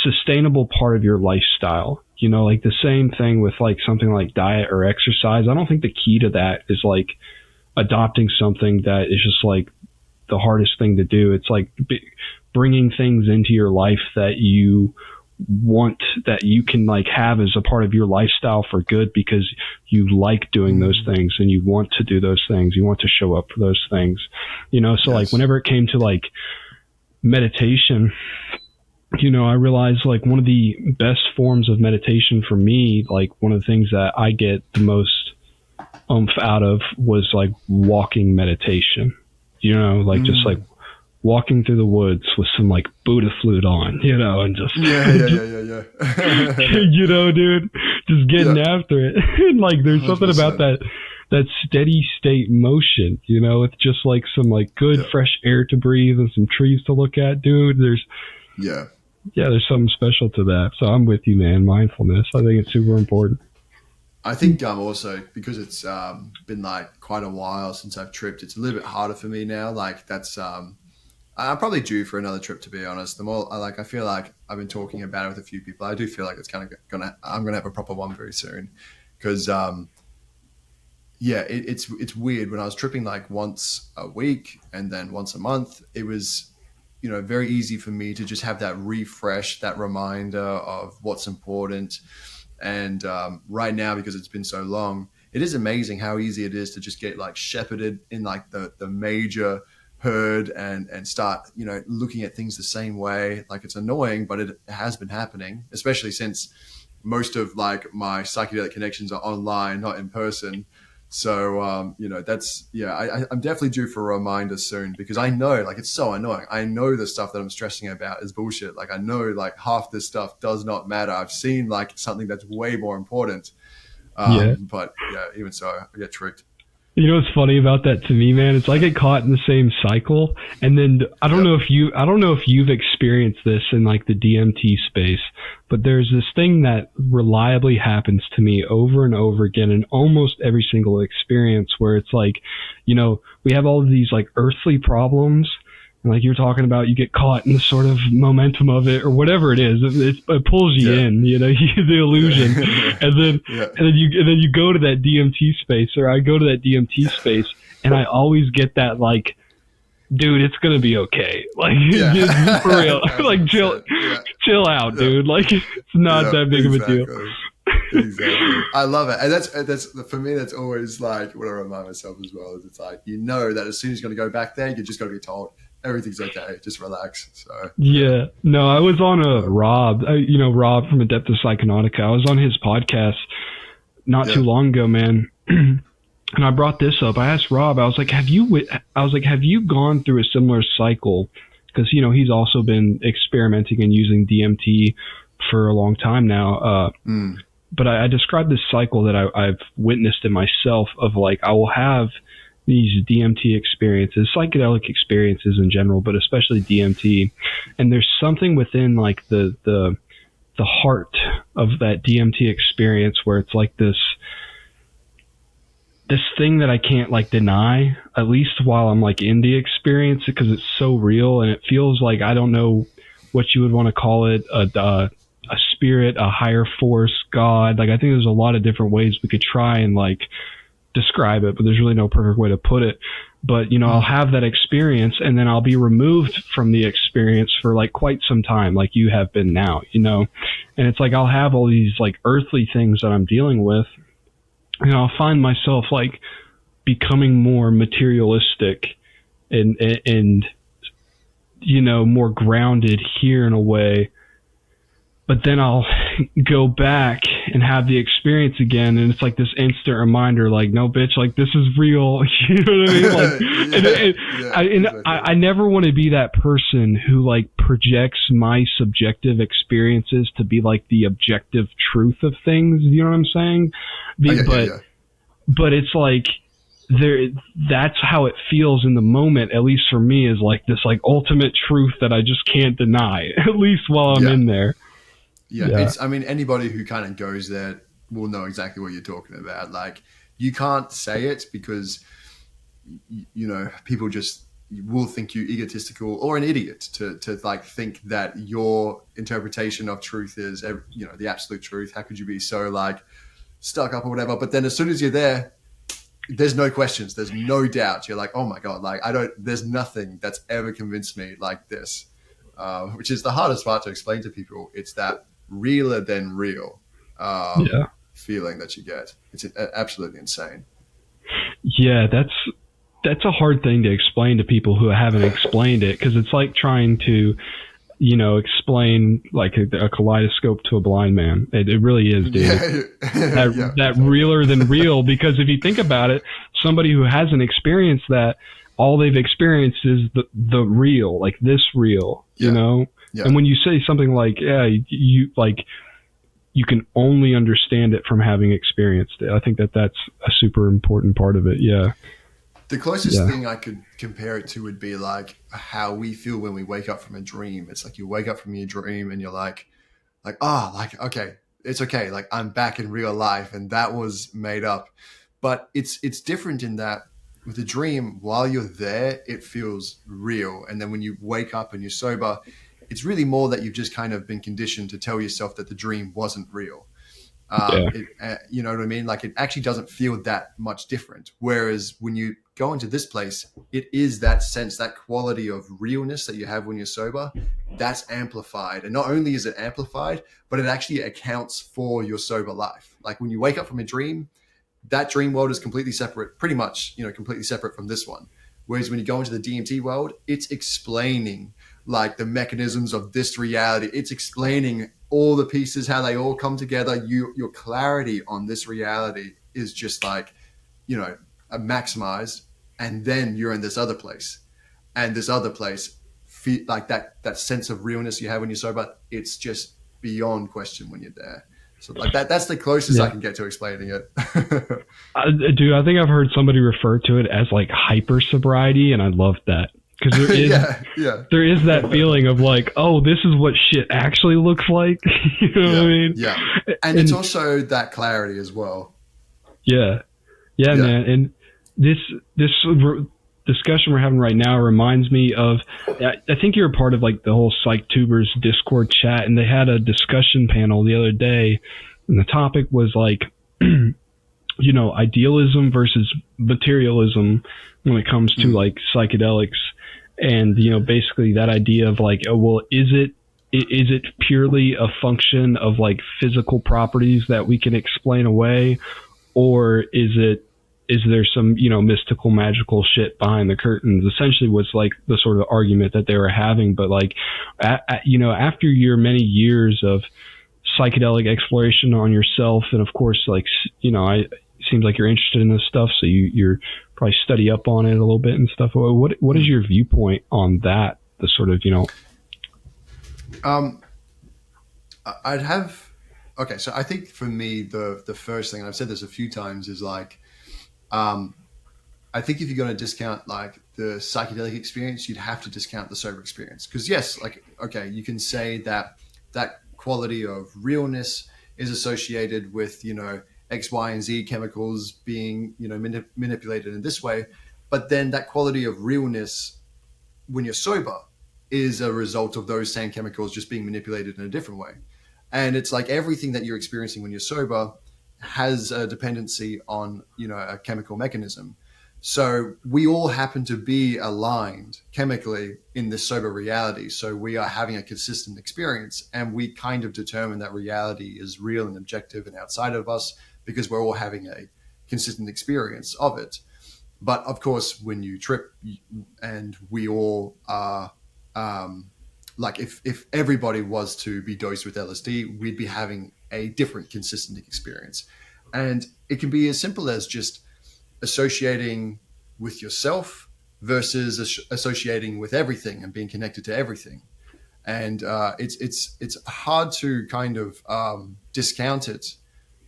sustainable part of your lifestyle. You know, like the same thing with like something like diet or exercise. I don't think the key to that is like adopting something that is just like the hardest thing to do. It's like bringing things into your life that you want, that you can like have as a part of your lifestyle for good, because you like doing those things and you want to do those things. You want to show up for those things, you know? So like whenever it came to like meditation, you know, I realized like one of the best forms of meditation for me, like one of the things that I get the most oomph out of was like walking meditation, you know, like just like walking through the woods with some like Buddha flute on, you know, and just, yeah. you know, dude, just getting after it. And like, there's 100%. Something about that steady state motion, you know, with just like some like good fresh air to breathe and some trees to look at, dude. There's there's something special to that. So I'm with you, man. Mindfulness, I think it's super important. I think also because it's been like quite a while since I've tripped, it's a little bit harder for me now. Like that's I'm probably due for another trip, to be honest. The more I feel like I've been talking about it with a few people, I do feel like it's kind of I'm gonna have a proper one very soon, because it's weird. When I was tripping like once a week and then once a month, it was, you know, very easy for me to just have that refresh, that reminder of what's important. And right now, because it's been so long, it is amazing how easy it is to just get like shepherded in like the major herd and start, you know, looking at things the same way. Like, it's annoying, but it has been happening, especially since most of like my psychedelic connections are online, not in person. So, you know, that's, I'm definitely due for a reminder soon, because I know, like, it's so annoying. I know the stuff that I'm stressing about is bullshit. Like, I know like half this stuff does not matter. I've seen like something that's way more important. But yeah, even so, I get tricked. You know what's funny about that to me, man? It's like I get caught in the same cycle, and then I don't know if you've experienced this in like the DMT space, but there's this thing that reliably happens to me over and over again in almost every single experience, where it's like, you know, we have all of these like earthly problems, and like you're talking about, you get caught in the sort of momentum of it, or whatever it is. It pulls you in, you know, the illusion, and then you go to that DMT space, or I go to that DMT space, and I always get that like, dude, it's gonna be okay. Like, for real, like chill out, dude. Like, it's not that big of a deal. Exactly. I love it. And that's for me, that's always like what I remind myself as well, is it's like, you know, that as soon as you're going to go back there, you just got to be told everything's okay, just relax. So no, I was on Rob from Adeptus Psychonautica. I was on his podcast not too long ago, man. And I brought this up. I asked Rob, I was like, have you gone through a similar cycle because, he's also been experimenting and using DMT for a long time now. But I described this cycle that I've witnessed in myself of like, I will have these DMT experiences, psychedelic experiences in general, but especially DMT. And there's something within like the heart of that DMT experience where it's like this thing that I can't like deny, at least while I'm like in the experience, because it's so real and it feels like, I don't know what you would want to call it, a spirit, a higher force, God. Like, I think there's a lot of different ways we could try and like describe it, but there's really no perfect way to put it. But, I'll have that experience and then I'll be removed from the experience for like quite some time, like you have been now, and it's like, I'll have all these like earthly things that I'm dealing with, and I'll find myself like becoming more materialistic and more grounded here in a way. But then I'll go back and have the experience again, and it's like this instant reminder, like, no, bitch, like, this is real. You know what I mean? Like, I never want to be that person who like projects my subjective experiences to be like the objective truth of things. You know what I'm saying? But it's like that's how it feels in the moment, at least for me, is like this like ultimate truth that I just can't deny, at least while I'm in there. Yeah. I mean, anybody who kind of goes there will know exactly what you're talking about. Like, you can't say it because, people just will think you egotistical or an idiot to like think that your interpretation of truth is, the absolute truth. How could you be so like stuck up or whatever? But then as soon as you're there, there's no questions. There's no doubt. You're like, oh my God, like there's nothing that's ever convinced me like this, which is the hardest part to explain to people. It's that realer than real feeling that you get. It's absolutely insane. Yeah, that's a hard thing to explain to people who haven't explained it, because it's like trying to explain like a kaleidoscope to a blind man. It really is, dude. That realer than real, because if you think about it, somebody who hasn't experienced that, all they've experienced is the real, like this real, Yeah. And when you say something like, you can only understand it from having experienced it, I think that's a super important part of it. Yeah. The closest thing I could compare it to would be like how we feel when we wake up from a dream. It's like you wake up from your dream and you're like, okay, it's okay. Like, I'm back in real life and that was made up. But it's different in that with a dream, while you're there, it feels real. And then when you wake up and you're sober, it's really more that you've just kind of been conditioned to tell yourself that the dream wasn't real. You know what I mean? Like, it actually doesn't feel that much different. Whereas when you go into this place, it is that sense, that quality of realness that you have when you're sober, that's amplified. And not only is it amplified, but it actually accounts for your sober life. Like, when you wake up from a dream, that dream world is completely separate, pretty much, completely separate from this one. Whereas when you go into the DMT world, it's explaining like the mechanisms of this reality. It's explaining all the pieces, how they all come together. Your clarity on this reality is just like, maximized. And then you're in this other place, and this other place, like that sense of realness you have when you're sober, it's just beyond question when you're there. So like that's the closest I can get to explaining it. Dude, I think I've heard somebody refer to it as like hyper sobriety, and I love that. Because there is, there is that feeling of like, oh, this is what shit actually looks like. You know what I mean? Yeah. And it's also that clarity as well. Yeah, man. And this discussion we're having right now reminds me of, I think you're a part of like the whole PsychTubers Discord chat, and they had a discussion panel the other day, and the topic was like, idealism versus materialism when it comes to like psychedelics. And, basically that idea of like, oh, well, is it purely a function of like physical properties that we can explain away? Or is there some, mystical, magical shit behind the curtains? Essentially was like the sort of argument that they were having. But like, after your many years of psychedelic exploration on yourself, and of course, like, it seems like you're interested in this stuff, so you're probably study up on it a little bit and stuff. What is your viewpoint on that the sort of, you know. I'd have, okay, so I think for me, the first thing, and I've said this a few times, is like, I think if you're going to discount like the psychedelic experience, you'd have to discount the sober experience. Because yes, like, okay, you can say that that quality of realness is associated with, you know, X, Y, and Z chemicals being, you know, manipulated in this way. But then that quality of realness when you're sober is a result of those same chemicals just being manipulated in a different way. And it's like everything that you're experiencing when you're sober has a dependency on, you know, a chemical mechanism. So we all happen to be aligned chemically in this sober reality. So we are having a consistent experience, and we kind of determine that reality is real and objective and outside of us because we're all having a consistent experience of it. But of course, when you trip, and we all are, like if everybody was to be dosed with LSD, we'd be having a different consistent experience. And it can be as simple as just associating with yourself versus associating with everything and being connected to everything. And it's hard to kind of discount it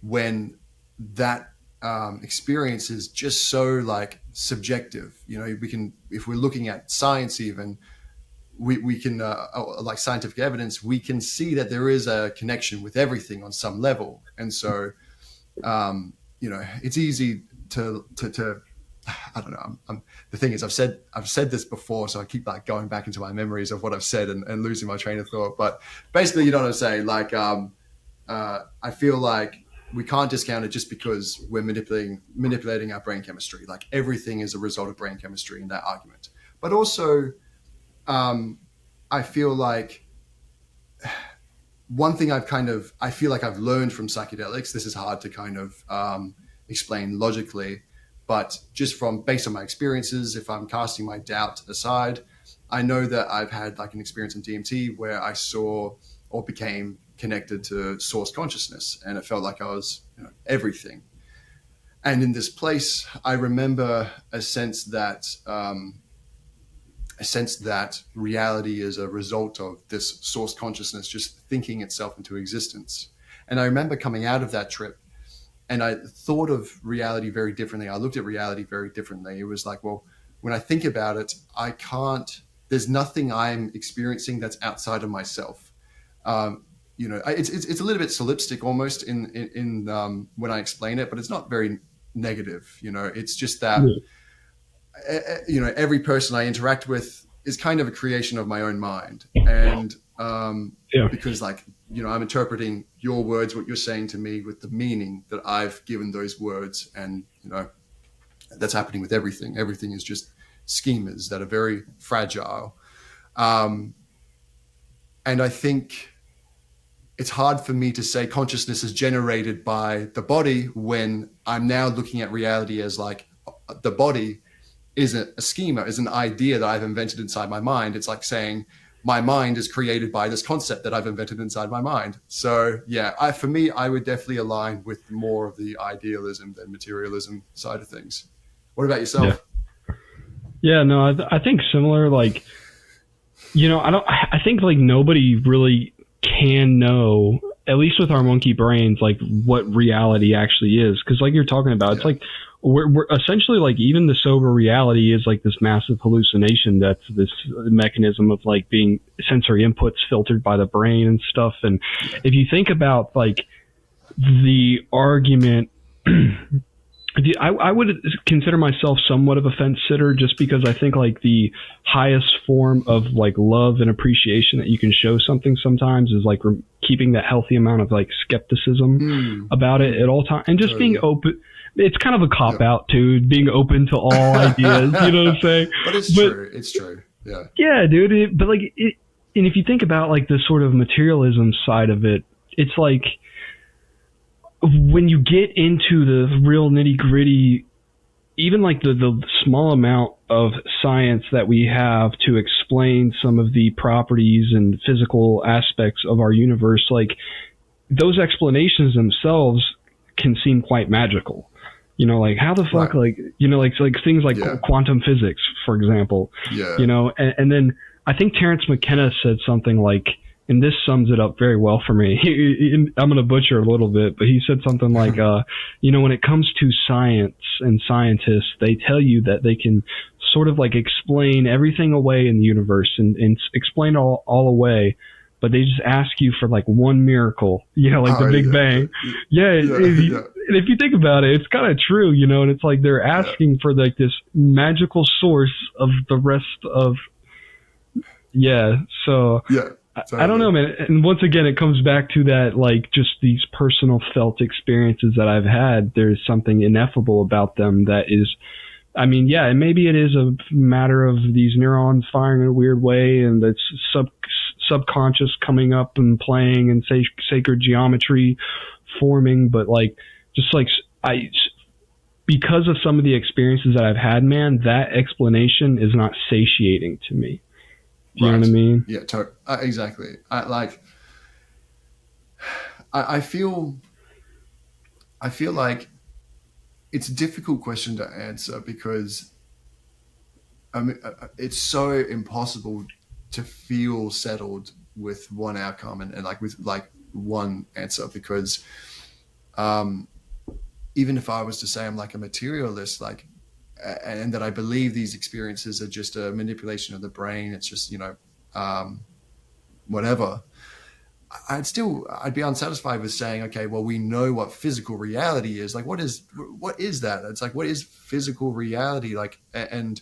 when that experience is just so like subjective. You know, we can, if we're looking at science even, we can like scientific evidence, we can see that there is a connection with everything on some level. And so you know, it's easy to I don't know. The thing is, I've said this before, so I keep like going back into my memories of what I've said and losing my train of thought. But basically, you know what I'm saying? Like, I feel like we can't discount it just because we're manipulating our brain chemistry. Like everything is a result of brain chemistry in that argument. But also, I feel like one thing I feel like I've learned from psychedelics. This is hard to kind of explain logically, but just based on my experiences, if I'm casting my doubt aside, I know that I've had like an experience in DMT where I saw or became connected to source consciousness, and it felt like I was, you know, everything. And in this place, I remember a sense that reality is a result of this source consciousness just thinking itself into existence. And I remember coming out of that trip, and I thought of reality very differently. I looked at reality very differently. It was like, well, when I think about it, there's nothing I'm experiencing that's outside of myself. You know, it's a little bit solipsistic almost in when I explain it, but it's not very negative. You know, it's just that, you know, every person I interact with is kind of a creation of my own mind. And because like, you know, I'm interpreting your words, what you're saying to me, with the meaning that I've given those words. And, you know, that's happening with everything. Everything is just schemas that are very fragile. And I think it's hard for me to say consciousness is generated by the body when I'm now looking at reality as like the body isn't a schema, is an idea that I've invented inside my mind. It's like saying my mind is created by this concept that I've invented inside my mind. So yeah, for me, I would definitely align with more of the idealism than materialism side of things. What about yourself? Yeah, no, I think similar. Like, you know, I think like nobody really can know, at least with our monkey brains, like what reality actually is. Cause like you're talking about, it's like, we're essentially like, even the sober reality is like this massive hallucination. That's this mechanism of like being sensory inputs filtered by the brain and stuff. And if you think about like the argument, I would consider myself somewhat of a fence sitter, just because I think like the highest form of like love and appreciation that you can show something sometimes is like keeping that healthy amount of like skepticism about it at all times, and just being open. It's kind of a cop out too, being open to all ideas, you know what I'm saying? But true. It's true. Yeah. Yeah, dude. But like, and if you think about like the sort of materialism side of it, it's like, when you get into the real nitty gritty, even like the small amount of science that we have to explain some of the properties and physical aspects of our universe, like those explanations themselves can seem quite magical. You know, like how the fuck, like, you know, like things like quantum physics, for example, you know, and then I think Terence McKenna said something like, and this sums it up very well for me. I'm going to butcher a little bit, but he said something like, when it comes to science and scientists, they tell you that they can sort of like explain everything away in the universe and explain all away, but they just ask you for like one miracle, the Big Bang. If you think about it, it's kind of true, and it's like they're asking for like this magical source of the rest of, I don't know, man. And once again, it comes back to that, like, just these personal felt experiences that I've had. There's something ineffable about them that is, and maybe it is a matter of these neurons firing in a weird way and that's subconscious coming up and playing and sacred geometry forming. But like, because of some of the experiences that I've had, man, that explanation is not satiating to me. Do you know what I mean? Yeah, exactly. I feel like it's a difficult question to answer because it's so impossible to feel settled with one outcome and like with like one answer, because even if I was to say I'm like a materialist, like, and that I believe these experiences are just a manipulation of the brain, it's just, whatever, I'd be unsatisfied with saying, okay, well, we know what physical reality is. Like, what is that? It's like, what is physical reality? Like, and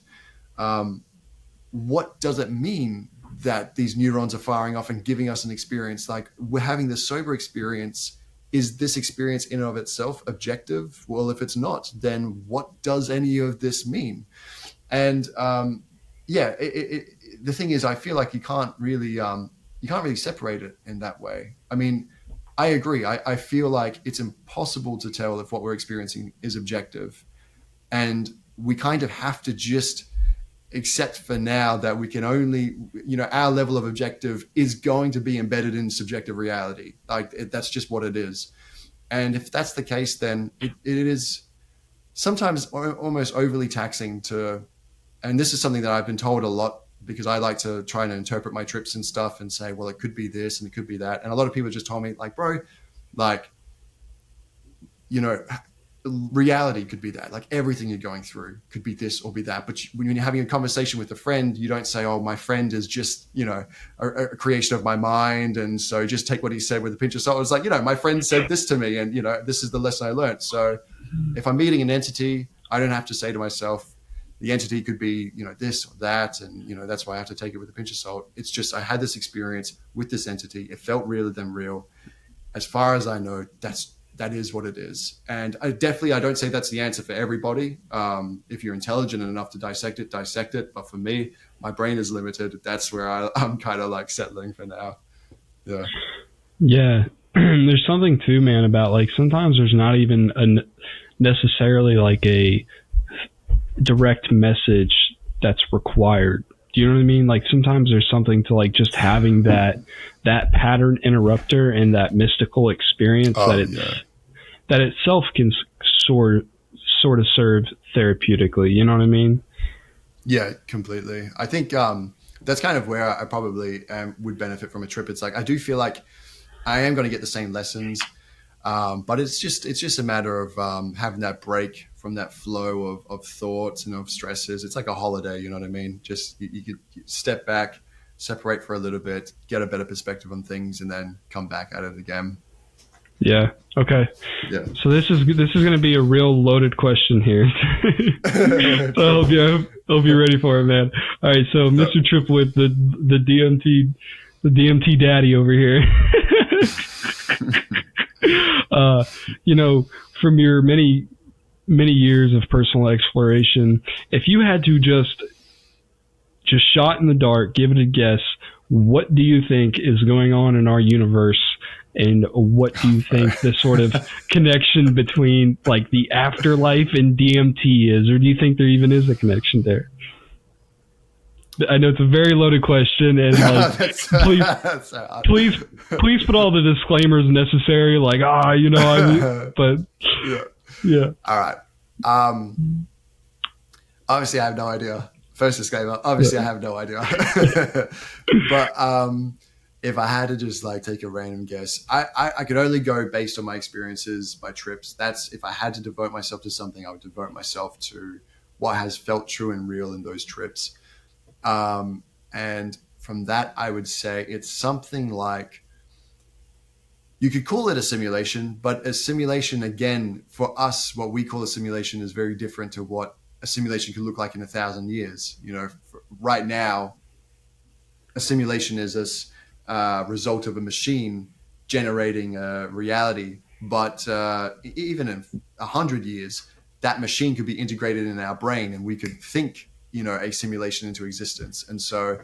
what does it mean that these neurons are firing off and giving us an experience? Like, we're having this sober experience. Is this experience in and of itself objective? Well, if it's not, then what does any of this mean? And the thing is, I feel like you can't really separate it in that way. I mean, I agree. I feel like it's impossible to tell if what we're experiencing is objective, and we kind of have to just accept for now that we can only, our level of objective is going to be embedded in subjective reality. Like, that's just what it is. And if that's the case, then it is sometimes almost overly taxing to, and this is something that I've been told a lot because I like to try and interpret my trips and stuff and say, well, it could be this and it could be that. And a lot of people just told me, like, bro, like, reality could be that. Like, everything you're going through could be this or be that. But when you're having a conversation with a friend, you don't say, oh, my friend is just, a creation of my mind, and so just take what he said with a pinch of salt. It's like, my friend said this to me, and this is the lesson I learned. So if I'm meeting an entity, I don't have to say to myself, the entity could be, this or that, and that's why I have to take it with a pinch of salt. It's just, I had this experience with this entity. It felt realer than real. As far as I know, that is what it is. And I don't say that's the answer for everybody. If you're intelligent enough to dissect it. But for me, my brain is limited. That's where I'm kind of like settling for now. Yeah. Yeah. There's something too, man, about like, sometimes there's not even necessarily like a direct message that's required. Do you know what I mean? Like, sometimes there's something to like just having that pattern interrupter and that mystical experience that itself can sort of serve therapeutically. You know what I mean? Yeah, completely. I think that's kind of where I probably would benefit from a trip. It's like, I do feel like I am going to get the same lessons, but it's just a matter of having that break from that flow of thoughts and of stresses. It's like a holiday, you know what I mean? Just you could step back, separate for a little bit, get a better perspective on things, and then come back at it again. Yeah. Okay. Yeah. So this is going to be a real loaded question here. So I hope you're ready for it, man. All right. So Mr. TripWhip, the DMT daddy over here. From your many years of personal exploration, if you had to just shot in the dark, give it a guess, what do you think is going on in our universe? And what do you think the sort of connection between like the afterlife and DMT is? Or do you think there even is a connection there? I know it's a very loaded question, and like, please put all the disclaimers necessary, like, but yeah. All right. Obviously I have no idea. First disclaimer, obviously I have no idea. But if I had to just like take a random guess, I could only go based on my experiences, my trips. That's if I had to devote myself to something, I would devote myself to what has felt true and real in those trips. And from that, I would say it's something like, you could call it a simulation, but a simulation, again, for us, what we call a simulation is very different to what a simulation could look like in 1,000 years. You know, right now, a simulation is a result of a machine generating a reality. But even in 100 years, that machine could be integrated in our brain and we could think, you know, a simulation into existence. And so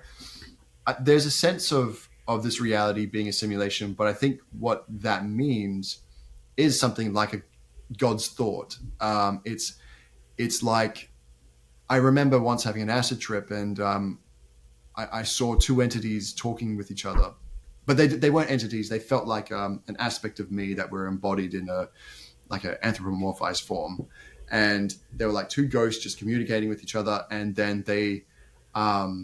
there's a sense of this reality being a simulation, but I think what that means is something like a God's thought. It's like, I remember once having an acid trip and I saw two entities talking with each other, but they weren't entities. They felt like an aspect of me that were embodied in an anthropomorphized form. And they were like two ghosts just communicating with each other. And then they were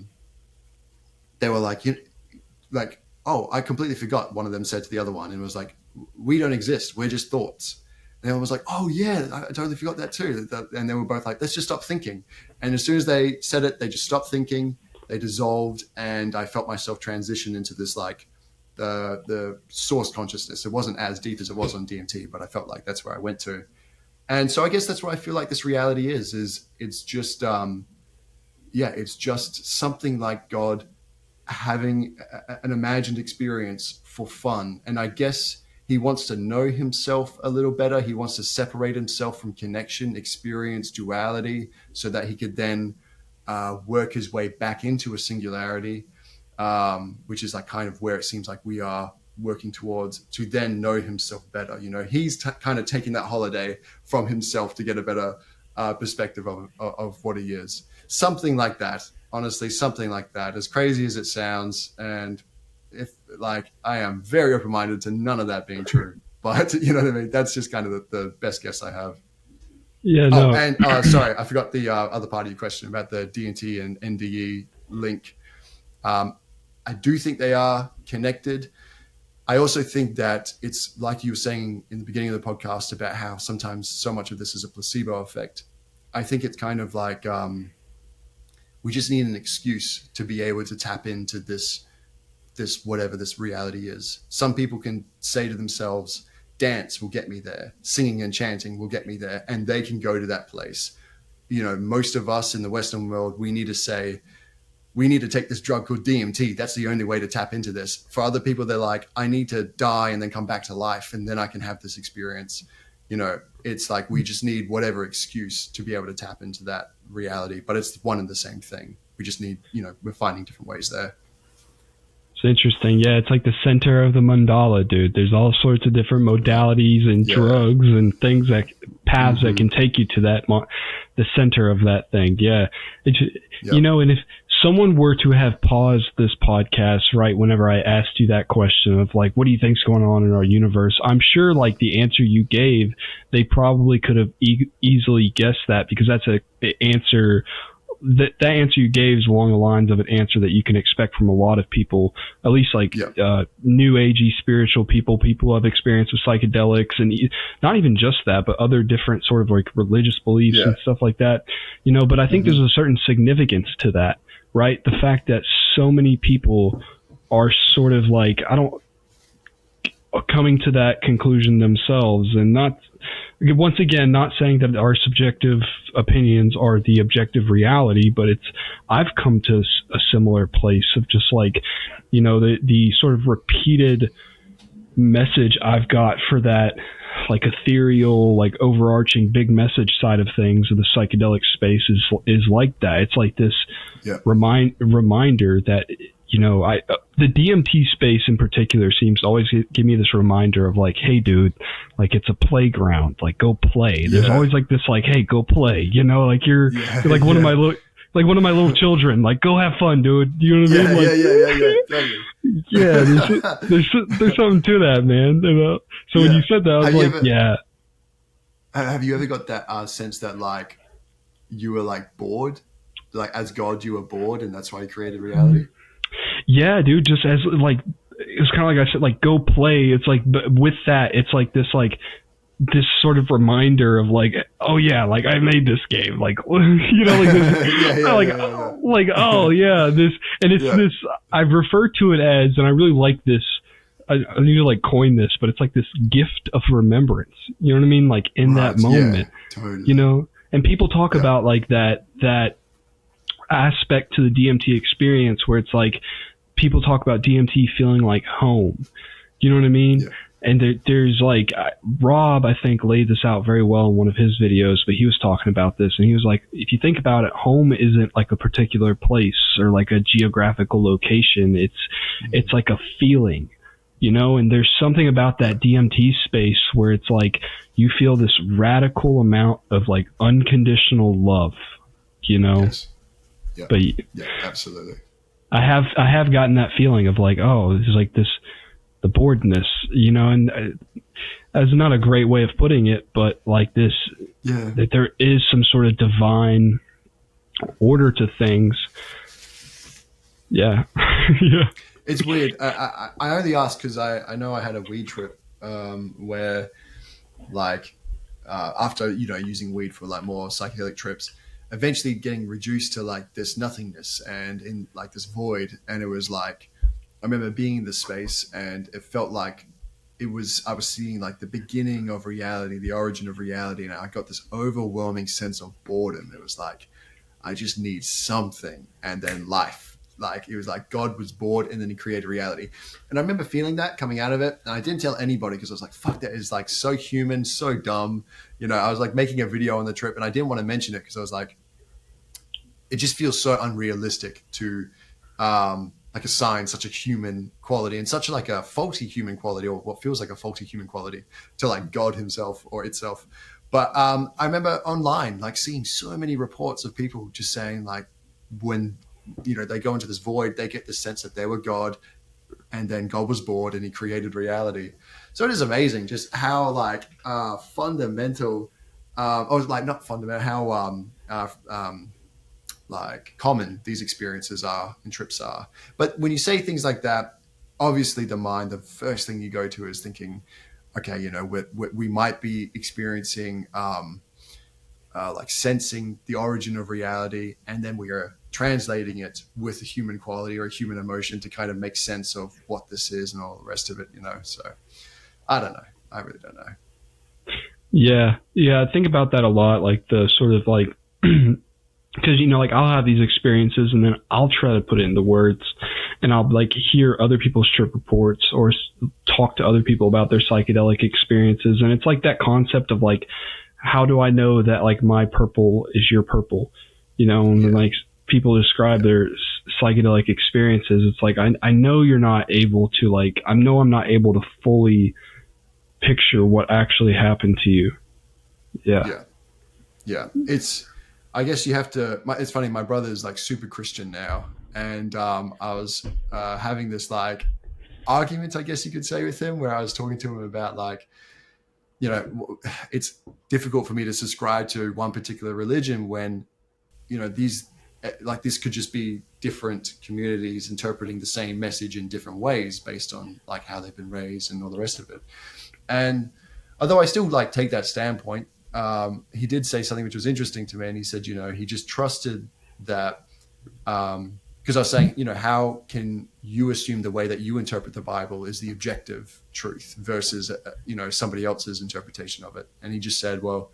like, oh, I completely forgot. One of them said to the other one, and it was like, we don't exist. We're just thoughts. And everyone was like, oh yeah, I totally forgot that too. And they were both like, let's just stop thinking. And as soon as they said it, they just stopped thinking. They dissolved. And I felt myself transition into this, like the source consciousness. It wasn't as deep as it was on DMT, but I felt like that's where I went to. And so I guess that's what I feel like this reality is it's just, it's just something like God having an imagined experience for fun. And I guess he wants to know himself a little better. He wants to separate himself from connection, experience, duality, so that he could then work his way back into a singularity, which is like kind of where it seems like we are working towards, to then know himself better. You know, he's kind of taking that holiday from himself to get a better perspective of what he is. Something like that. Honestly, something like that, as crazy as it sounds. And if like, I am very open-minded to none of that being true, but you know what I mean? That's just kind of the best guess I have. Yeah, no. Oh, and sorry, I forgot the other part of your question about the DMT and NDE link. I do think they are connected. I also think that it's like you were saying in the beginning of the podcast about how sometimes so much of this is a placebo effect. I think it's kind of like, we just need an excuse to be able to tap into this whatever this reality is. Some people can say to themselves, dance will get me there, singing and chanting will get me there, and they can go to that place. You know, most of us in the Western world, we need to say, we need to take this drug called DMT. That's the only way to tap into this. For other people, they're like, I need to die and then come back to life, and then I can have this experience. You know, it's like we just need whatever excuse to be able to tap into that reality, but it's one and the same thing. We just need, you know, we're finding different ways there. It's interesting. Yeah, it's like the center of the mandala, dude. There's all sorts of different modalities and drugs and things paths that can take you to that, the center of that thing. Yeah. You know, and if someone were to have paused this podcast right whenever I asked you that question of like, what do you think's going on in our universe? I'm sure like the answer you gave, they probably could have easily guessed that, because that's an answer. That answer you gave is along the lines of an answer that you can expect from a lot of people, at least like new agey spiritual people who have experience with psychedelics, and not even just that, but other different sort of like religious beliefs and stuff like that, you know. But I think there's a certain significance to that, right? The fact that so many people are sort of like, coming to that conclusion themselves, and not, once again, not saying that our subjective opinions are the objective reality, but I've come to a similar place of just like, you know, the sort of repeated message I've got for that, like ethereal, like overarching big message side of things of the psychedelic space is like that. It's like this reminder that, you know, the DMT space in particular seems to always give me this reminder of like, hey, dude, like it's a playground, like go play. There's always like this, like, hey, go play. You know, like you're like one of my little children. Like, go have fun, dude. You know what I mean? Like, there's something to that, man. You know? So when you said that, I was like, Have you ever got that sense that like you were like bored? like as God, you were bored, and that's why you created reality? Yeah, dude. Just as like it's kind of like I said, like go play. It's like, but with that, it's like this sort of reminder of like, oh yeah, like I made this game, like you know, like this, like oh yeah, this, and it's this. I've referred to it as, and I really like this. I need to like coin this, but it's like this gift of remembrance. You know what I mean? Like in that moment, totally. you know. And people talk about like that aspect to the DMT experience where it's like people talk about DMT feeling like home. You know what I mean? Yeah. And there's like Rob, I think, laid this out very well in one of his videos, but he was talking about this and he was like, if you think about it, home isn't like a particular place or like a geographical location. It's like a feeling, you know, and there's something about that DMT space where it's like you feel this radical amount of like unconditional love, you know? Yes. Yeah. But yeah, absolutely. I have gotten that feeling of like, oh, this is like this, the boredness, you know, and that's not a great way of putting it, but like this, that there is some sort of divine order to things. Yeah. Yeah. It's weird. I only ask because I know I had a weed trip where like after, you know, using weed for like more psychedelic trips, eventually getting reduced to like this nothingness and in like this void. And it was like, I remember being in this space and it felt like I was seeing like the beginning of reality, the origin of reality. And I got this overwhelming sense of boredom. It was like, I just need something. And then life, like it was like God was bored and then he created reality. And I remember feeling that coming out of it. And I didn't tell anybody because I was like, fuck, that is like so human, so dumb. You know, I was like making a video on the trip and I didn't want to mention it because I was like, it just feels so unrealistic to like assign such a human quality and such like a faulty human quality, or what feels like a faulty human quality, to like God himself or itself. But I remember online like seeing so many reports of people just saying like when, you know, they go into this void, they get the sense that they were God and then God was bored and he created reality. So it is amazing just how like fundamental or like not fundamental, how like common these experiences are and trips are. But when you say things like that, obviously the mind, the first thing you go to is thinking, okay, you know, we might be experiencing like sensing the origin of reality, and then we are translating it with a human quality or a human emotion to kind of make sense of what this is and all the rest of it, you know. So I don't know. I really don't know. Yeah. I think about that a lot, like the sort of like because, you know, like I'll have these experiences and then I'll try to put it into words and I'll like hear other people's trip reports or talk to other people about their psychedelic experiences. And it's like that concept of like, how do I know that like my purple is your purple? You know, and like people describe their psychedelic experiences. It's like, I know you're not able to like, I know I'm not able to fully picture what actually happened to you. Yeah. I guess you have to, it's funny, my brother is like super Christian now. And I was having this like argument, I guess you could say, with him, where I was talking to him about like, you know, it's difficult for me to subscribe to one particular religion when, you know, these, like this could just be different communities interpreting the same message in different ways based on like how they've been raised and all the rest of it. And although I still like take that standpoint, he did say something which was interesting to me. And he said, you know, he just trusted that, because I was saying, you know, how can you assume the way that you interpret the Bible is the objective truth versus, you know, somebody else's interpretation of it? And he just said, well,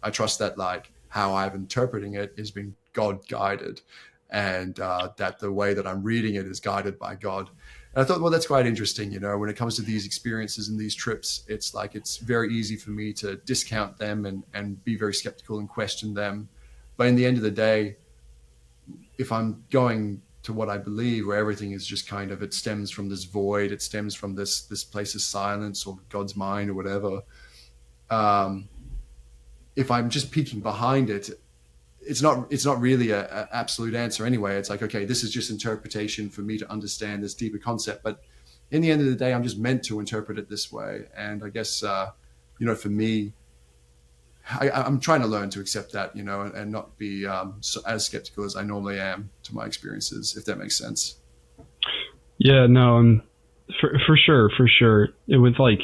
I trust that like how I'm interpreting it is being God guided, and that the way that I'm reading it is guided by God. And I thought, well, that's quite interesting. You know, when it comes to these experiences and these trips, it's like, it's very easy for me to discount them and be very skeptical and question them. But in the end of the day, if I'm going to what I believe, where everything is just kind of, it stems from this void, it stems from this place of silence or God's mind or whatever. If I'm just peeking behind it, it's not really a absolute answer anyway. It's like, okay, this is just interpretation for me to understand this deeper concept. But in the end of the day, I'm just meant to interpret it this way. And I guess, you know, for me, I'm trying to learn to accept that, you know, and not be as skeptical as I normally am to my experiences, if that makes sense. Yeah, no, for sure. It was like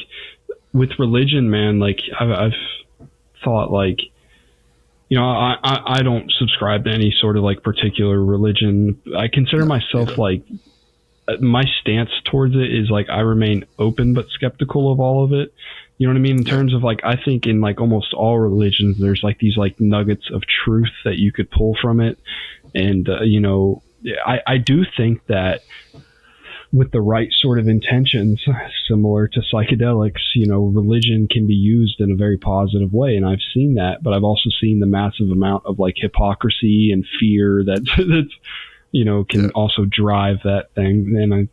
with religion, man. Like I've thought, like, you know, I don't subscribe to any sort of like particular religion. I consider myself like, my stance towards it is like I remain open but skeptical of all of it. You know what I mean? In terms of like, I think in like almost all religions, there's like these like nuggets of truth that you could pull from it. And, you know, I do think that with the right sort of intentions, similar to psychedelics, you know, religion can be used in a very positive way. And I've seen that, but I've also seen the massive amount of like hypocrisy and fear that's, you know, can also drive that thing. And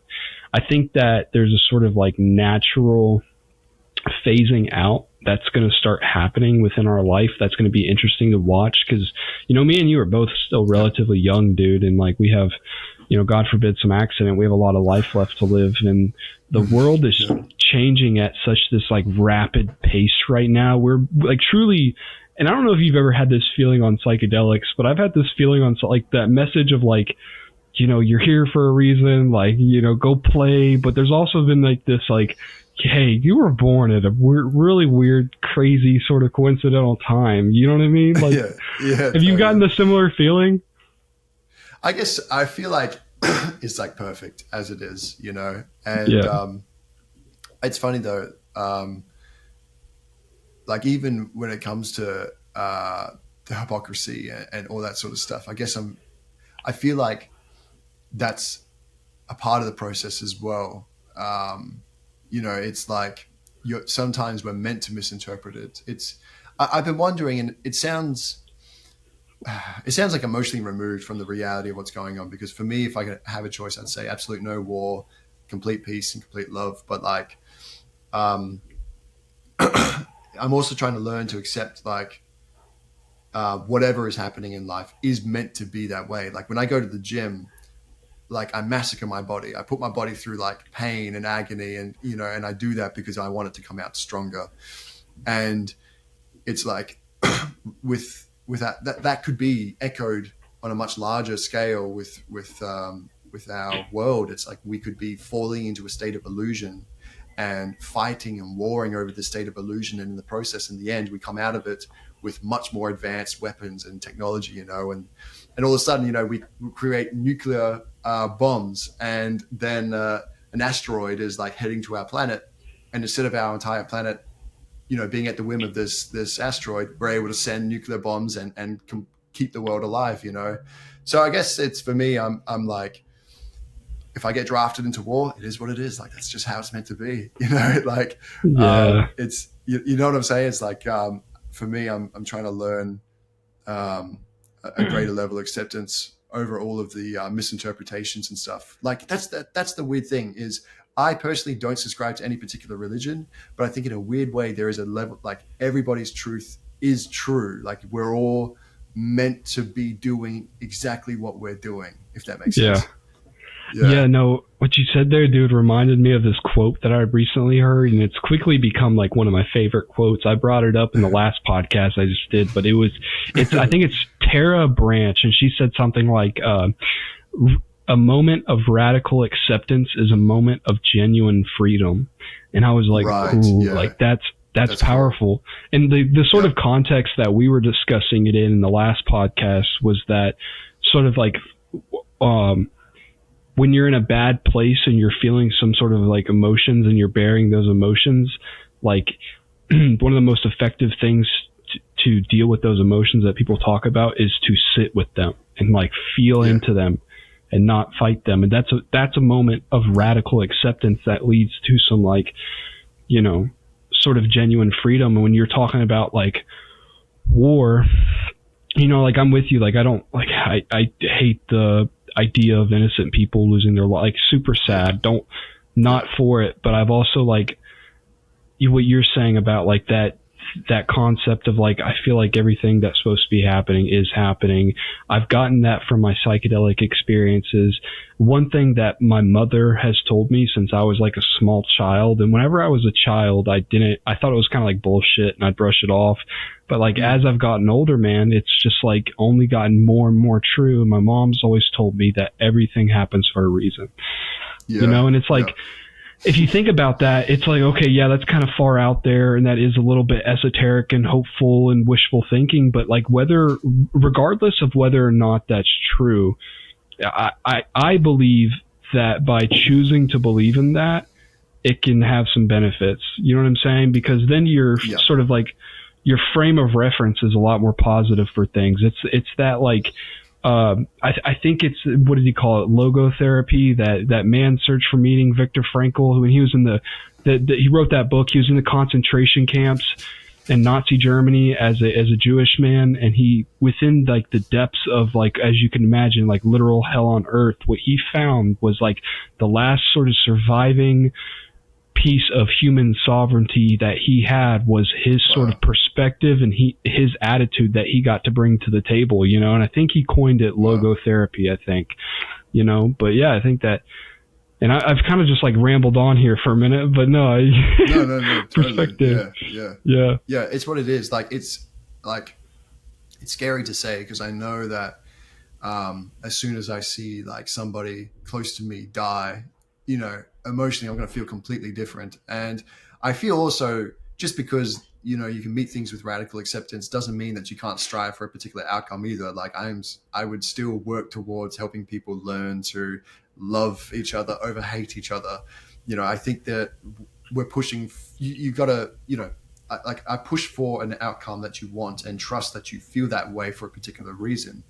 I think that there's a sort of like natural phasing out that's going to start happening within our life. That's going to be interesting to watch because, you know, me and you are both still relatively young, dude. And like we have, you know, God forbid some accident, we have a lot of life left to live. And the world is changing at such this like rapid pace right now. We're like truly, and I don't know if you've ever had this feeling on psychedelics, but I've had this feeling on like that message of like, you know, you're here for a reason, like, you know, go play. But there's also been like this, like, hey, you were born at a really weird, crazy sort of coincidental time. You know what I mean? Like, have you gotten a similar feeling? I guess I feel like it's like perfect as it is, you know? And it's funny though, like even when it comes to the hypocrisy and all that sort of stuff, I guess I feel like that's a part of the process as well. You know, it's like sometimes we're meant to misinterpret it. I've been wondering, and it sounds like emotionally removed from the reality of what's going on. Because for me, if I could have a choice, I'd say absolute no war, complete peace, and complete love. But like, I'm also trying to learn to accept like whatever is happening in life is meant to be that way. Like when I go to the gym, like I massacre my body. I put my body through like pain and agony, and you know, and I do that because I want it to come out stronger. And it's like with that could be echoed on a much larger scale with our world. It's like we could be falling into a state of illusion and fighting and warring over the state of illusion, and in the process, in the end, we come out of it with much more advanced weapons and technology, you know, and all of a sudden, you know, we create nuclear bombs, and then an asteroid is like heading to our planet, and instead of our entire planet, you know, being at the whim of this asteroid, we're able to send nuclear bombs and keep the world alive, you know. So I guess it's, for me, I'm like, if I get drafted into war, it is what it is. Like that's just how it's meant to be, you know. Like it's you know what I'm saying. It's like for me, I'm trying to learn a greater level of acceptance over all of the misinterpretations and stuff. Like that's the weird thing is I personally don't subscribe to any particular religion, but I think in a weird way there is a level, like everybody's truth is true. Like we're all meant to be doing exactly what we're doing, if that makes sense. Yeah, no, what you said there, dude, reminded me of this quote that I recently heard, and it's quickly become like one of my favorite quotes. I brought it up in the last podcast I just did, but I think it's Tara Branch, and she said something like, a moment of radical acceptance is a moment of genuine freedom. And I was like, like that's powerful. Cool. And the sort of context that we were discussing it in the last podcast was that sort of like, when you're in a bad place and you're feeling some sort of like emotions and you're bearing those emotions, like one of the most effective things to deal with those emotions that people talk about is to sit with them and like feel into them and not fight them. And that's a moment of radical acceptance that leads to some like, you know, sort of genuine freedom. And when you're talking about like war, you know, like I'm with you. Like I don't like, I hate the idea of innocent people losing their life. Like super sad. Not for it. But I've also like what you're saying about like that that concept of like, I feel like everything that's supposed to be happening is happening. I've gotten that from my psychedelic experiences. One thing that my mother has told me since I was like a small child, and whenever I was a child, I thought it was kind of like bullshit and I'd brush it off. But like, as I've gotten older, man, it's just like only gotten more and more true. My mom's always told me that everything happens for a reason, you know, and it's like, if you think about that, it's like, okay, yeah, that's kind of far out there, and that is a little bit esoteric and hopeful and wishful thinking. But like, regardless of whether or not that's true, I believe that by choosing to believe in that, it can have some benefits. You know what I'm saying? Because then you're sort of like, your frame of reference is a lot more positive for things. It's that like, I think it's, what did he call it? Logotherapy, that man search for meaning, Viktor Frankl, when he was in he wrote that book. He was in the concentration camps in Nazi Germany as a Jewish man. And he, within like the depths of like, as you can imagine, like literal hell on earth, what he found was like the last sort of surviving piece of human sovereignty that he had was his sort of perspective and his attitude that he got to bring to the table, you know. And I think he coined it logotherapy, I think, you know. But yeah, I think that, and I've kind of just like rambled on here for a minute, but no, totally. Perspective. Yeah, it's what it is. Like, it's scary to say, because I know that as soon as I see like somebody close to me die, you know, emotionally I'm going to feel completely different. And I feel also, just because, you know, you can meet things with radical acceptance doesn't mean that you can't strive for a particular outcome either. Like, I would still work towards helping people learn to love each other over hate each other. You know, I think that we're pushing, you gotta, you know, I push for an outcome that you want and trust that you feel that way for a particular reason.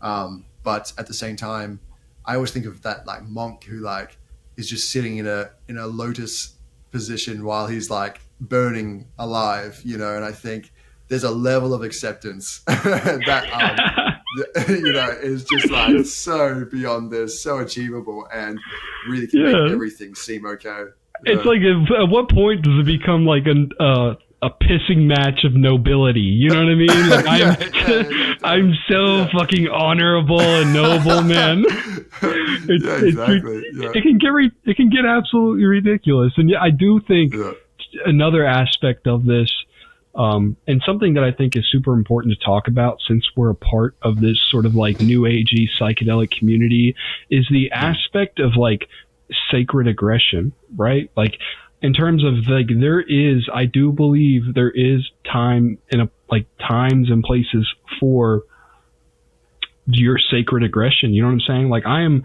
But at the same time, I always think of that like monk who like is just sitting in a lotus position while he's like burning alive, you know. And I think there's a level of acceptance that you know, is just like so beyond this, so achievable, and really can make everything seem okay. It's like, at what point does it become like a pissing match of nobility? You know what I mean? Like, I'm so fucking honorable and noble, man. It can get absolutely ridiculous. And yeah, I do think another aspect of this, and something that I think is super important to talk about, since we're a part of this sort of like new agey psychedelic community, is the aspect of like sacred aggression, right? Like, in terms of like, I do believe there is times and places for your sacred aggression. You know what I'm saying? Like, I'm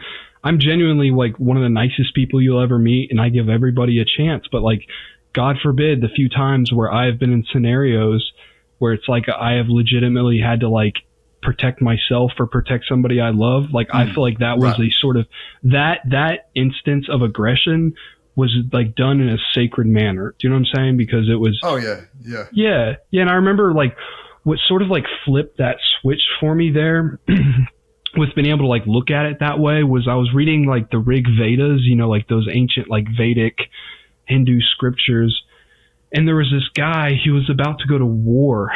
genuinely like one of the nicest people you'll ever meet, and I give everybody a chance. But like, God forbid, the few times where I've been in scenarios where it's like I have legitimately had to like protect myself or protect somebody I love. Like, I feel like that was a sort of that instance of aggression was like done in a sacred manner. Do you know what I'm saying? Because it was, yeah. And I remember like what sort of like flipped that switch for me there with being able to like look at it that way was, I was reading like the Rig Vedas, you know, like those ancient like Vedic Hindu scriptures. And there was this guy, he was about to go to war,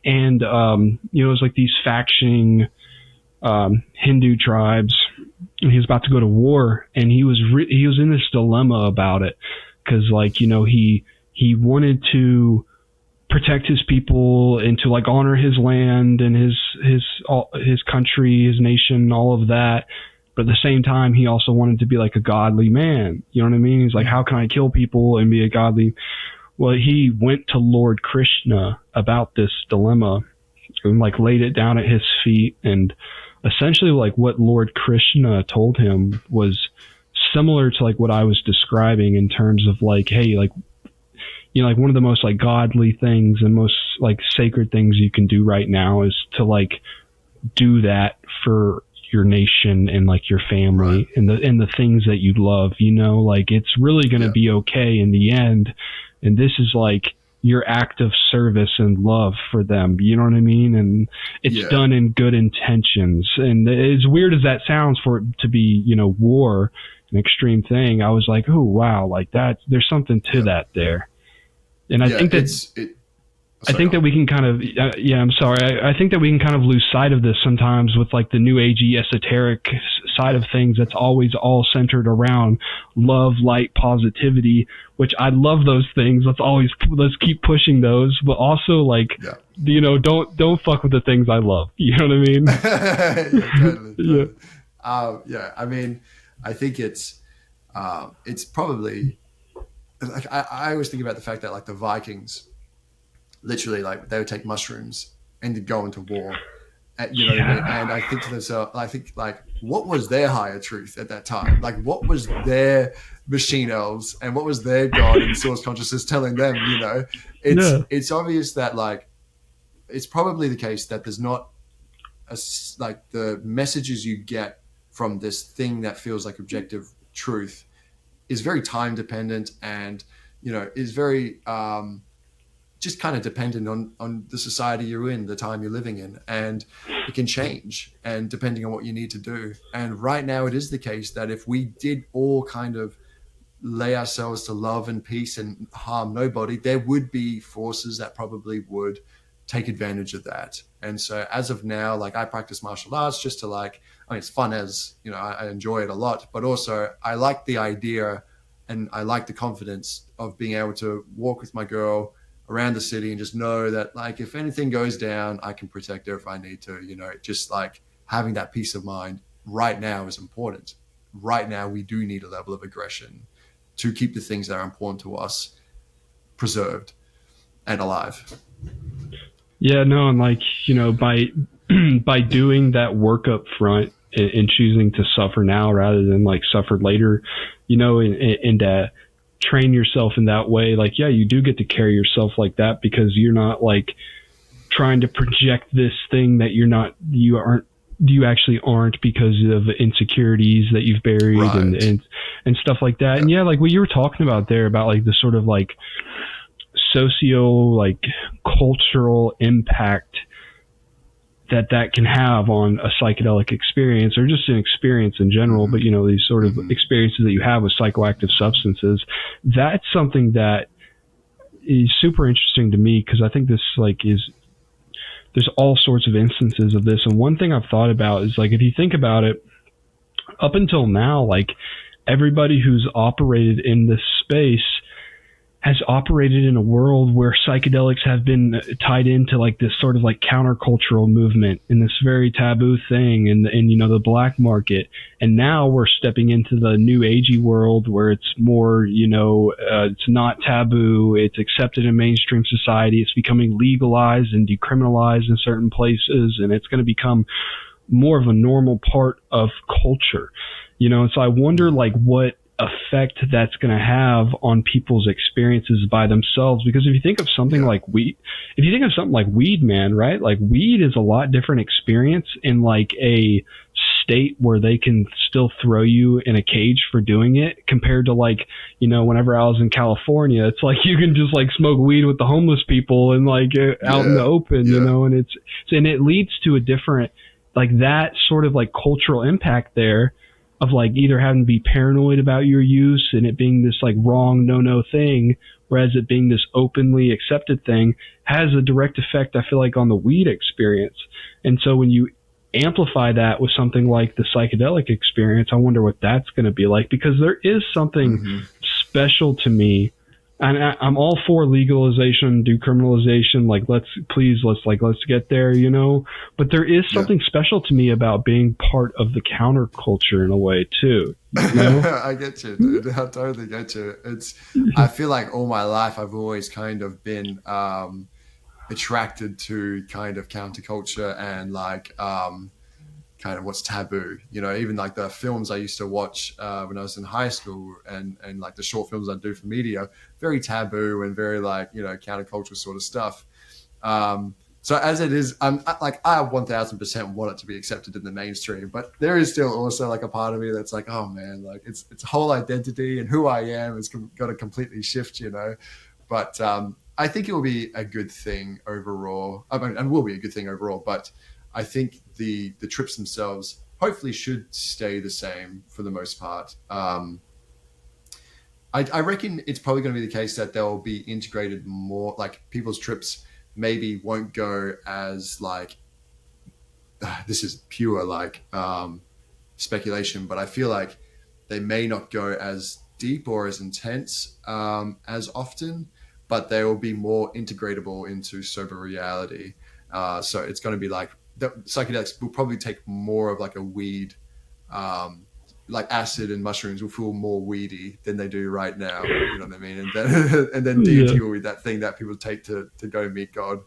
and, you know, it was like these factioning, Hindu tribes, and he was about to go to war, and he was in this dilemma about it, because like, you know, he wanted to protect his people and to like honor his land and his country, his nation, all of that. But at the same time, he also wanted to be like a godly man. You know what I mean? He's like, how can I kill people and be a godly? Well, he went to Lord Krishna about this dilemma and like laid it down at his feet. And essentially like what Lord Krishna told him was similar to like what I was describing, in terms of like, hey, like, you know, like one of the most like godly things and most like sacred things you can do right now is to like do that for your nation and like your family and the things that you love, you know, like it's really going to be okay in the end. And this is like your act of service and love for them. You know what I mean? And it's done in good intentions. And as weird as that sounds for it to be, you know, war, an extreme thing, I was like, oh, wow, like that, there's something to that there. And I think that I think that we can kind of, I'm sorry. I think that we can kind of lose sight of this sometimes with like the new agey esoteric side of things. That's always all centered around love, light, positivity, which I love those things. Let's keep pushing those, but also like, don't fuck with the things I love. You know what I mean? Totally. I mean, I think it's probably like, I always think about the fact that like the Vikings, literally, like they would take mushrooms and they'd go into war. You know what I mean? And I think to myself, like, what was their higher truth at that time? Like, what was their machine elves and what was their God and source consciousness telling them? You know, it's obvious that like it's probably the case that there's not like the messages you get from this thing that feels like objective truth is very time dependent and is very just kind of dependent on the society you're in, the time you're living in, and it can change and depending on what you need to do. And right now it is the case that if we did all kind of lay ourselves to love and peace and harm nobody, there would be forces that probably would take advantage of that. And so as of now, like I practice martial arts just to like, I mean, it's fun as, I enjoy it a lot, but also I like the idea and I like the confidence of being able to walk with my girl around the city and just know that like if anything goes down, I can protect her if I need to. Just like having that peace of mind right now is important. Right now we do need a level of aggression to keep the things that are important to us preserved and alive. Yeah, no, and like, by doing that work up front and choosing to suffer now rather than like suffer later, and train yourself in that way, like, yeah, you do get to carry yourself like that because you're not like trying to project this thing that you actually aren't because of insecurities that you've buried and stuff like that. And like what you were talking about there about like the sort of like socio like cultural impact that can have on a psychedelic experience or just an experience in general, but these sort of experiences that you have with psychoactive substances, that's something that is super interesting to me because I think this like there's all sorts of instances of this. And one thing I've thought about is like, if you think about it, up until now, like everybody who's operated in this space has operated in a world where psychedelics have been tied into like this sort of like countercultural movement and this very taboo thing and the black market. And now we're stepping into the new agey world where it's more, it's not taboo. It's accepted in mainstream society. It's becoming legalized and decriminalized in certain places. And it's going to become more of a normal part of culture, and so I wonder like what effect that's going to have on people's experiences by themselves. Because if you think of something like weed, man, right? Like weed is a lot different experience in like a state where they can still throw you in a cage for doing it compared to like, whenever I was in California, it's like you can just like smoke weed with the homeless people and like out in the open, and it leads to a different, like that sort of like cultural impact there of like either having to be paranoid about your use and it being this like wrong no thing, whereas it being this openly accepted thing has a direct effect, I feel like, on the weed experience. And so when you amplify that with something like the psychedelic experience, I wonder what that's going to be like, because there is something special to me. And I'm all for legalization, decriminalization. Like, let's get there, But there is something special to me about being part of the counterculture in a way too. I get you, dude. I totally get you. I feel like all my life I've always kind of been attracted to kind of counterculture and like kind of what's taboo, even like the films I used to watch when I was in high school and like the short films I do for media, very taboo and very like, countercultural sort of stuff. So as it is, I 1000% want it to be accepted in the mainstream, but there is still also like a part of me that's like, oh man, like it's whole identity and who I am is got to completely shift, but I think it will be a good thing overall. I mean, and will be a good thing overall, but I think the trips themselves hopefully should stay the same for the most part. I reckon it's probably going to be the case that they'll be integrated more, like people's trips maybe won't go as like, this is pure like speculation, but I feel like they may not go as deep or as intense as often, but they will be more integratable into sober reality. So it's going to be like the psychedelics will probably take more of like a weed, like acid and mushrooms will feel more weedy than they do right now. You know what I mean? And then and then DMT will be that thing that people take to go meet God.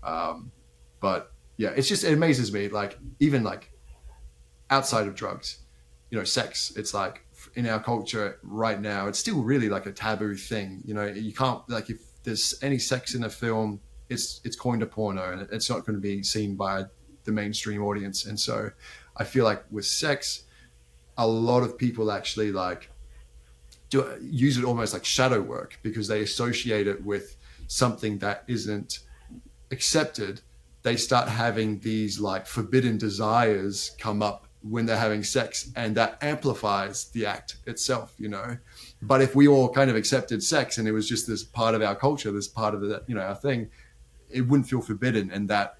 But yeah, it amazes me. Like even like outside of drugs, sex, it's like in our culture right now, it's still really like a taboo thing. You can't, like, if there's any sex in a film, it's coined a porno and it's not going to be seen by the mainstream audience. And so I feel like with sex, a lot of people actually like use it almost like shadow work because they associate it with something that isn't accepted. They start having these like forbidden desires come up when they're having sex, and that amplifies the act itself, But if we all kind of accepted sex and it was just this part of our culture, this part of the, our thing, it wouldn't feel forbidden. And that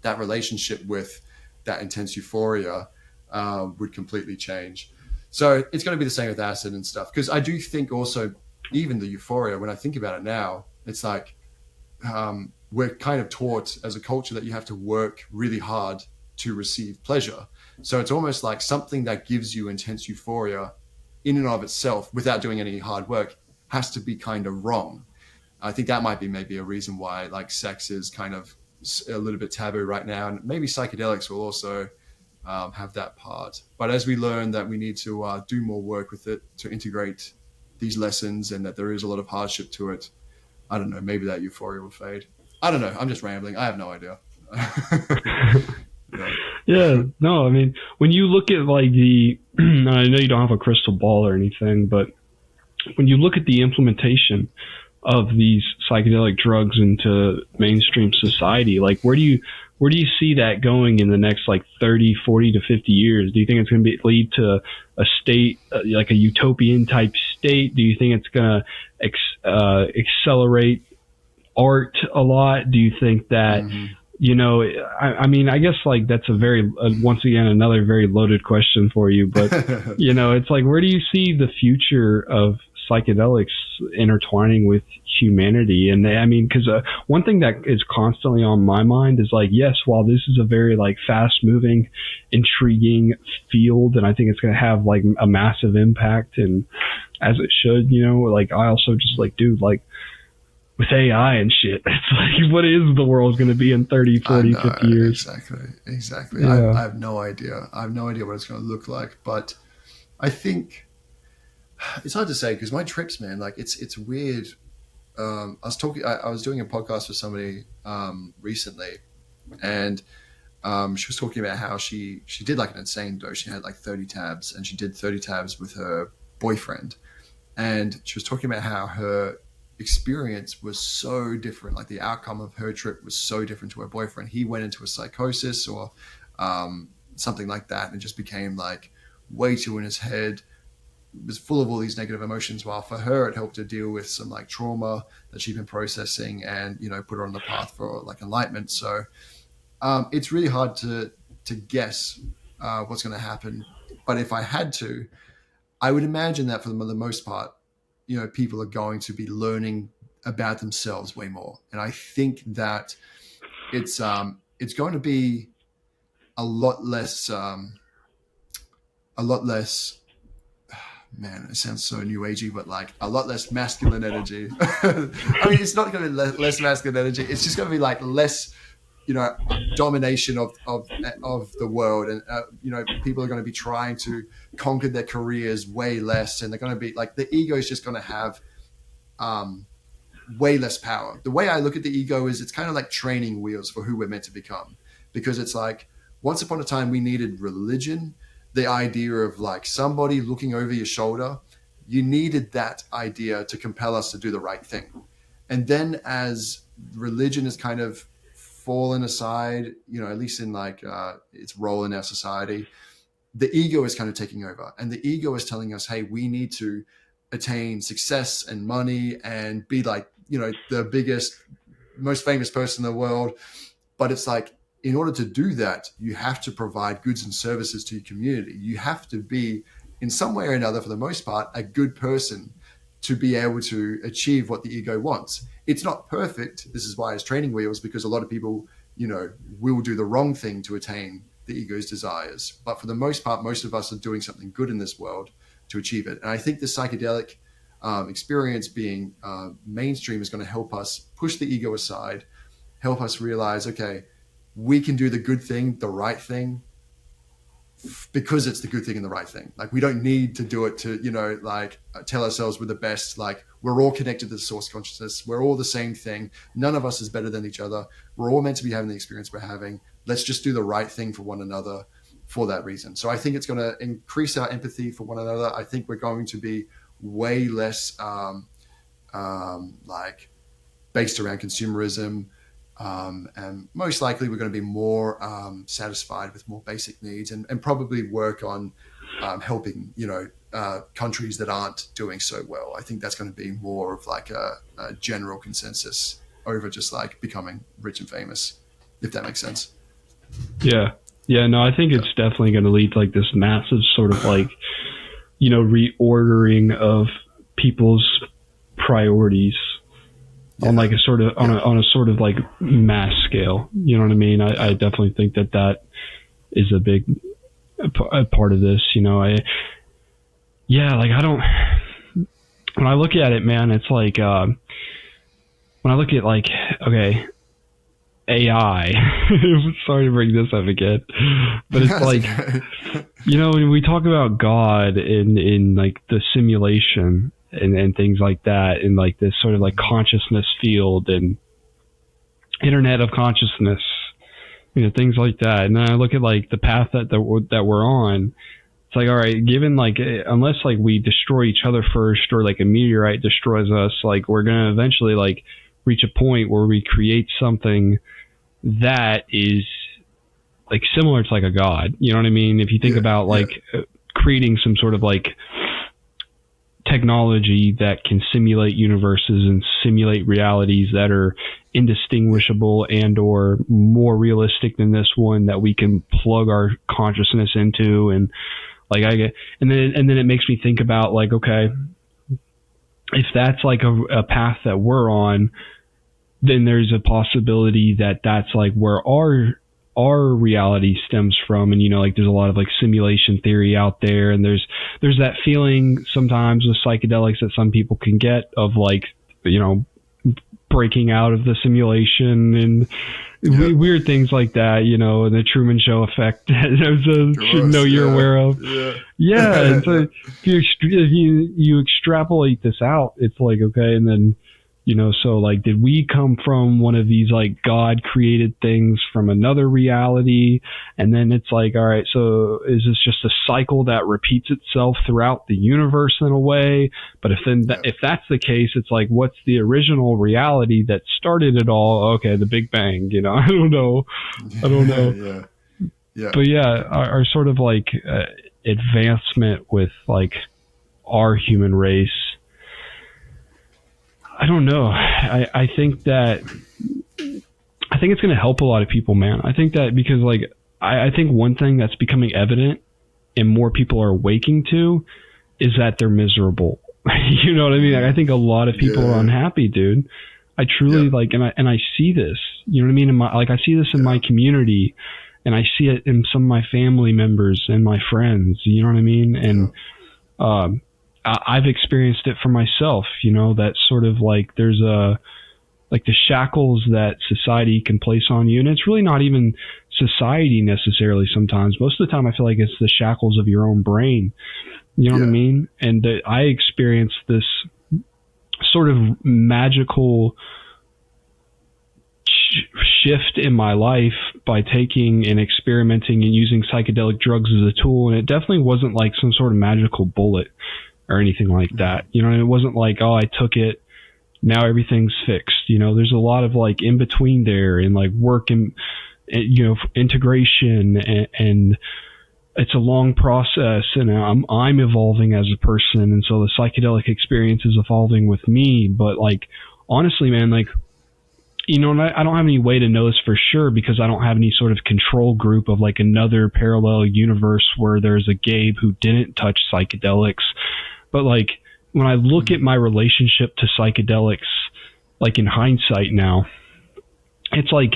that relationship with that intense euphoria would completely change. So it's going to be the same with acid and stuff. Because I do think also, even the euphoria, when I think about it now, it's like we're kind of taught as a culture that you have to work really hard to receive pleasure. So it's almost like something that gives you intense euphoria in and of itself without doing any hard work has to be kind of wrong. I think that might be maybe a reason why like sex is kind of a little bit taboo right now. And maybe psychedelics will also have that part. But as we learn that we need to do more work with it to integrate these lessons and that there is a lot of hardship to it, I don't know, maybe that euphoria will fade. I don't know. I'm just rambling. I have no idea. Yeah, no, I mean, when you look at like I know you don't have a crystal ball or anything, but when you look at the implementation of these psychedelic drugs into mainstream society, like where do you see that going in the next like 30, 40 to 50 years? Do you think it's going to lead to a state, like a utopian type state? Do you think it's going to accelerate art a lot? Do you think that, I mean, I guess like that's a very, once again, another very loaded question for you, but it's like, where do you see the future of psychedelics intertwining with humanity? And I mean, because one thing that is constantly on my mind is like, yes, while this is a very like fast moving, intriguing field, and I think it's going to have like a massive impact, and as it should, like I also just like, dude, like with AI and shit, it's like, what is the world going to be in 30, 40, 50 years? Exactly. Yeah. I have no idea. I have no idea what it's going to look like, but I think it's hard to say because my trips, man, like it's weird. I was doing a podcast with somebody recently, and she was talking about how she did like an insane dose. She had like 30 tabs, and she did 30 tabs with her boyfriend, and she was talking about how her experience was so different. Like the outcome of her trip was so different to her boyfriend. He went into a psychosis or something like that, and just became like way too in his head. Was full of all these negative emotions, while for her it helped her deal with some like trauma that she'd been processing and put her on the path for like enlightenment. So it's really hard to guess what's going to happen, but if I had to, I would imagine that for the most part people are going to be learning about themselves way more, and I think that it's going to be a lot less man, it sounds so new agey, but like a lot less masculine energy. I mean, it's not going to be less masculine energy. It's just going to be like less, domination of the world. And, people are going to be trying to conquer their careers way less. And they're going to be like, the ego is just going to have way less power. The way I look at the ego is it's kind of like training wheels for who we're meant to become, because it's like once upon a time we needed religion. The idea of like somebody looking over your shoulder, you needed that idea to compel us to do the right thing. And then as religion has kind of fallen aside, at least in like its role in our society, the ego is kind of taking over. And the ego is telling us, hey, we need to attain success and money and be like, the biggest most famous person in the world. But it's like, in order to do that, you have to provide goods and services to your community. You have to be, in some way or another, for the most part, a good person to be able to achieve what the ego wants. It's not perfect. This is why it's training wheels, because a lot of people, will do the wrong thing to attain the ego's desires. But for the most part, most of us are doing something good in this world to achieve it. And I think the psychedelic experience being mainstream is going to help us push the ego aside, help us realize, okay, we can do the good thing, the right thing, because it's the good thing and the right thing. Like, we don't need to do it to, tell ourselves we're the best. Like, we're all connected to the source consciousness. We're all the same thing. None of us is better than each other. We're all meant to be having the experience we're having. Let's just do the right thing for one another for that reason. So I think it's going to increase our empathy for one another. I think we're going to be way less based around consumerism. And most likely we're going to be more satisfied with more basic needs, and probably work on helping countries that aren't doing so well. I think that's going to be more of like a general consensus over just like becoming rich and famous, if that makes sense. Yeah, no, I think it's definitely going to lead to like this massive sort of like reordering of people's priorities on like a sort of on a sort of like mass scale. You know what I mean? I definitely think that is a big part of this. I don't. When I look at it, man, it's like when I look at like, okay, AI. Sorry to bring this up again, but it's like when we talk about God in like the simulation and things like that, and like this sort of like consciousness field and internet of consciousness, things like that. And then I look at like the path that we're on. It's like, all right, given like, unless like we destroy each other first, or like a meteorite destroys us, like we're going to eventually like reach a point where we create something that is like similar to like a god. You know what I mean? If you think about like creating some sort of like technology that can simulate universes and simulate realities that are indistinguishable and or more realistic than this one, that we can plug our consciousness into, and like and then it makes me think about like, okay, if that's like a path that we're on, then there's a possibility that that's like where our reality stems from. And like there's a lot of like simulation theory out there, and there's that feeling sometimes with psychedelics that some people can get of like breaking out of the simulation and weird things like that, and the Truman Show effect should know you're aware of. And so if you extrapolate this out, it's like, okay, and then so like, did we come from one of these like God created things from another reality? And then it's like, all right, so is this just a cycle that repeats itself throughout the universe in a way? But if that's the case, it's like, what's the original reality that started it all? Okay, the Big Bang, I don't know. But our sort of like advancement with like our human race, I don't know. I think it's going to help a lot of people, man. I think that because like, I think one thing that's becoming evident and more people are waking to is that they're miserable. You know what I mean? Like, I think a lot of people are unhappy, dude. I truly like, and I see this, you know what I mean? I see this in my community, and I see it in some of my family members and my friends, you know what I mean? And, I've experienced it for myself, that sort of like there's like the shackles that society can place on you. And it's really not even society necessarily sometimes. Most of the time I feel like it's the shackles of your own brain. You know what I mean? And I experienced this sort of magical shift in my life by taking and experimenting and using psychedelic drugs as a tool. And it definitely wasn't like some sort of magical bullet or anything like that. And it wasn't like, oh, I took it, now everything's fixed. There's a lot of like in between there, and like work and integration, and it's a long process, and I'm evolving as a person. And so the psychedelic experience is evolving with me. But like, honestly, man, like and I don't have any way to know this for sure because I don't have any sort of control group of like another parallel universe where there's a Gabe who didn't touch psychedelics. But like when I look at my relationship to psychedelics, like in hindsight now, it's like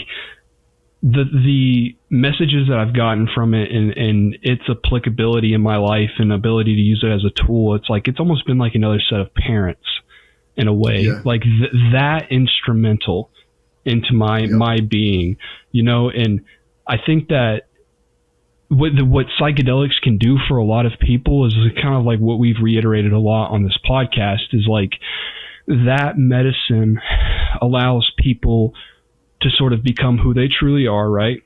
the messages that I've gotten from it and its applicability in my life and ability to use it as a tool, it's like it's almost been like another set of parents in a way. Yeah. Like that instrumental into my being, and I think that what psychedelics can do for a lot of people is kind of like what we've reiterated a lot on this podcast is like that medicine allows people to sort of become who they truly are, right?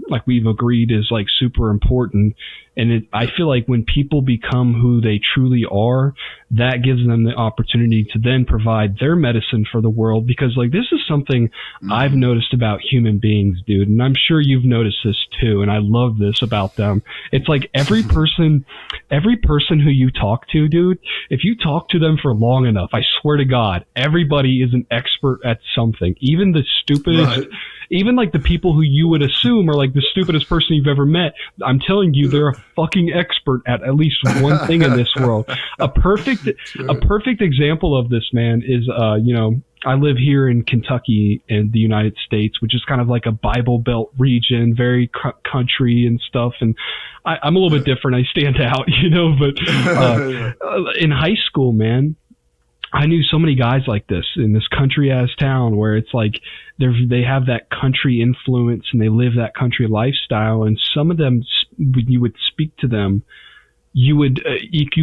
Like we've agreed is like super important. And I feel like when people become who they truly are, that gives them the opportunity to then provide their medicine for the world. Because like this is something I've noticed about human beings, dude. And I'm sure you've noticed this too. And I love this about them. It's like every person who you talk to, dude, if you talk to them for long enough, I swear to God, everybody is an expert at something. Even the stupidest, even like the people who you would assume are like the stupidest person you've ever met. I'm telling you, they're a fucking expert at least one thing in this world. A perfect example of this, man, is, I live here in Kentucky in the United States, which is kind of like a Bible Belt region, very country and stuff. And I'm a little bit different. I stand out, but in high school, man, I knew so many guys like this in this country ass town where it's like they have that country influence and they live that country lifestyle. And some of them, when you would speak to them, you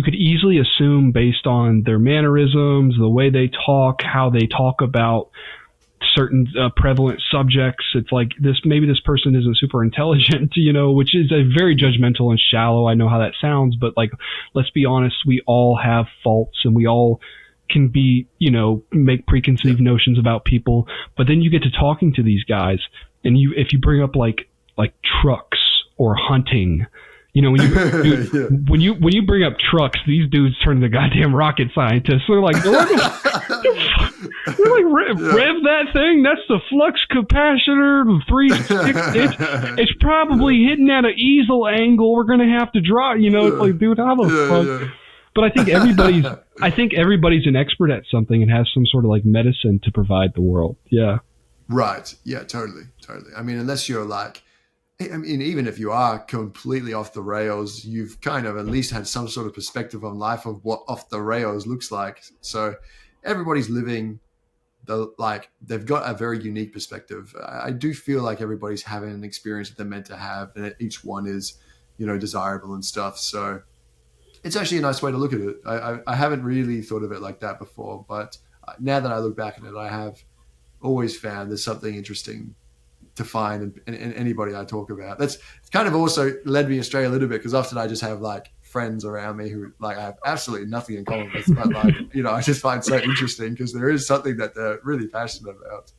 could easily assume based on their mannerisms, the way they talk, how they talk about certain prevalent subjects. It's like maybe this person isn't super intelligent, which is a very judgmental and shallow. I know how that sounds, but like, let's be honest, we all have faults and we all can be, make preconceived notions about people. But then you get to talking to these guys and if you bring up like trucks or hunting, when you bring up trucks, these dudes turn into goddamn rocket scientists. They're like, rev that thing. That's the flux capacitor, 360. It's probably hitting at an easel angle. We're gonna have to draw. It's like, dude, how the fuck? Yeah. But I think everybody's an expert at something and has some sort of like medicine to provide the world. Yeah. Right. Yeah. Totally. I mean, unless you're like. I mean, even if you are completely off the rails, you've kind of at least had some sort of perspective on life of what off the rails looks like. So everybody's living they've got a very unique perspective. I do feel like everybody's having an experience that they're meant to have, and each one is, desirable and stuff. So it's actually a nice way to look at it. I haven't really thought of it like that before, but now that I look back at it, I have always found there's something interesting to find in anybody I talk about. It's kind of also led me astray a little bit because often I just have like friends around me who like I have absolutely nothing in common with, but like, I just find so interesting because there is something that they're really passionate about.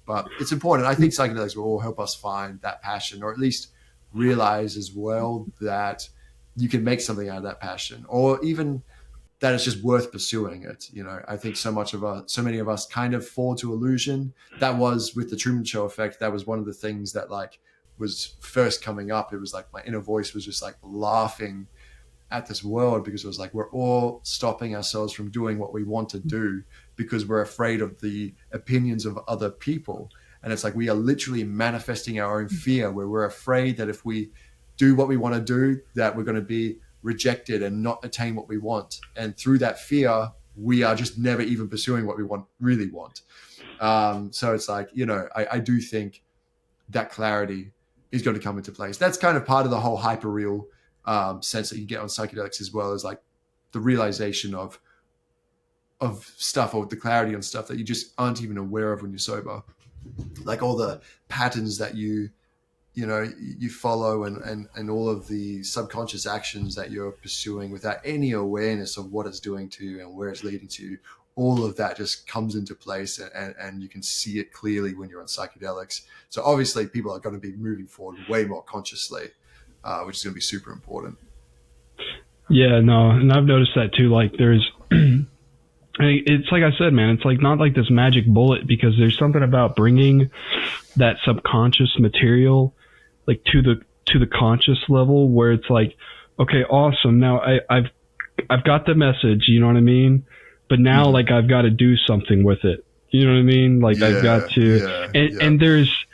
But it's important. I think psychedelics will all help us find that passion, or at least realize as well that you can make something out of that passion, or even that it's just worth pursuing it. I think so many of us kind of fall to illusion. That was with the Truman Show effect. That was one of the things that like was first coming up. It was like my inner voice was just like laughing at this world because it was like, we're all stopping ourselves from doing what we want to do because we're afraid of the opinions of other people. And it's like, we are literally manifesting our own fear where we're afraid that if we do what we want to do, that we're going to be rejected and not attain what we want, and through that fear we are just never even pursuing what we really want. So it's like, I do think that clarity is going to come into place. That's kind of part of the whole hyperreal sense that you get on psychedelics, as well as like the realization of stuff, or the clarity on stuff that you just aren't even aware of when you're sober, like all the patterns that you follow and all of the subconscious actions that you're pursuing without any awareness of what it's doing to you and where it's leading to you. All of that just comes into place, and you can see it clearly when you're on psychedelics. So obviously people are going to be moving forward way more consciously, which is going to be super important. Yeah, no. And I've noticed that too. Like there's It's like I said, man, it's like not like this magic bullet, because there's something about bringing that subconscious material like to the conscious level, where it's like, okay, awesome. Now I've got the message, you know what I mean? But now like I've got to do something with it. You know what I mean? Like I've got to, and there's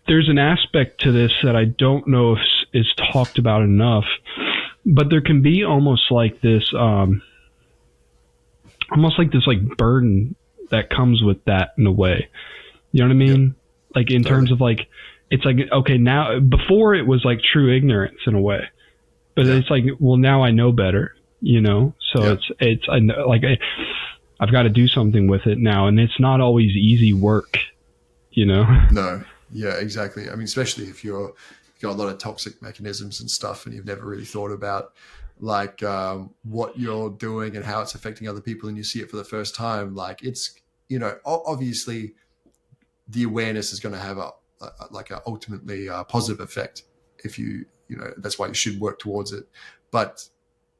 an aspect to this that I don't know if is talked about enough, but there can be almost like this like burden that comes with that in a way. You know what I mean? Like in terms of like, it's like, okay, now, before it was like true ignorance in a way, but it's like, well, now I know better, you know? So I know, like, I've got to do something with it now, and it's not always easy work, you know? No. Yeah, exactly. I mean, especially if you've got a lot of toxic mechanisms and stuff, and you've never really thought about like what you're doing and how it's affecting other people, and you see it for the first time. Like, it's, you know, obviously the awareness is going to have a ultimately positive effect if you know, that's why you should work towards it. But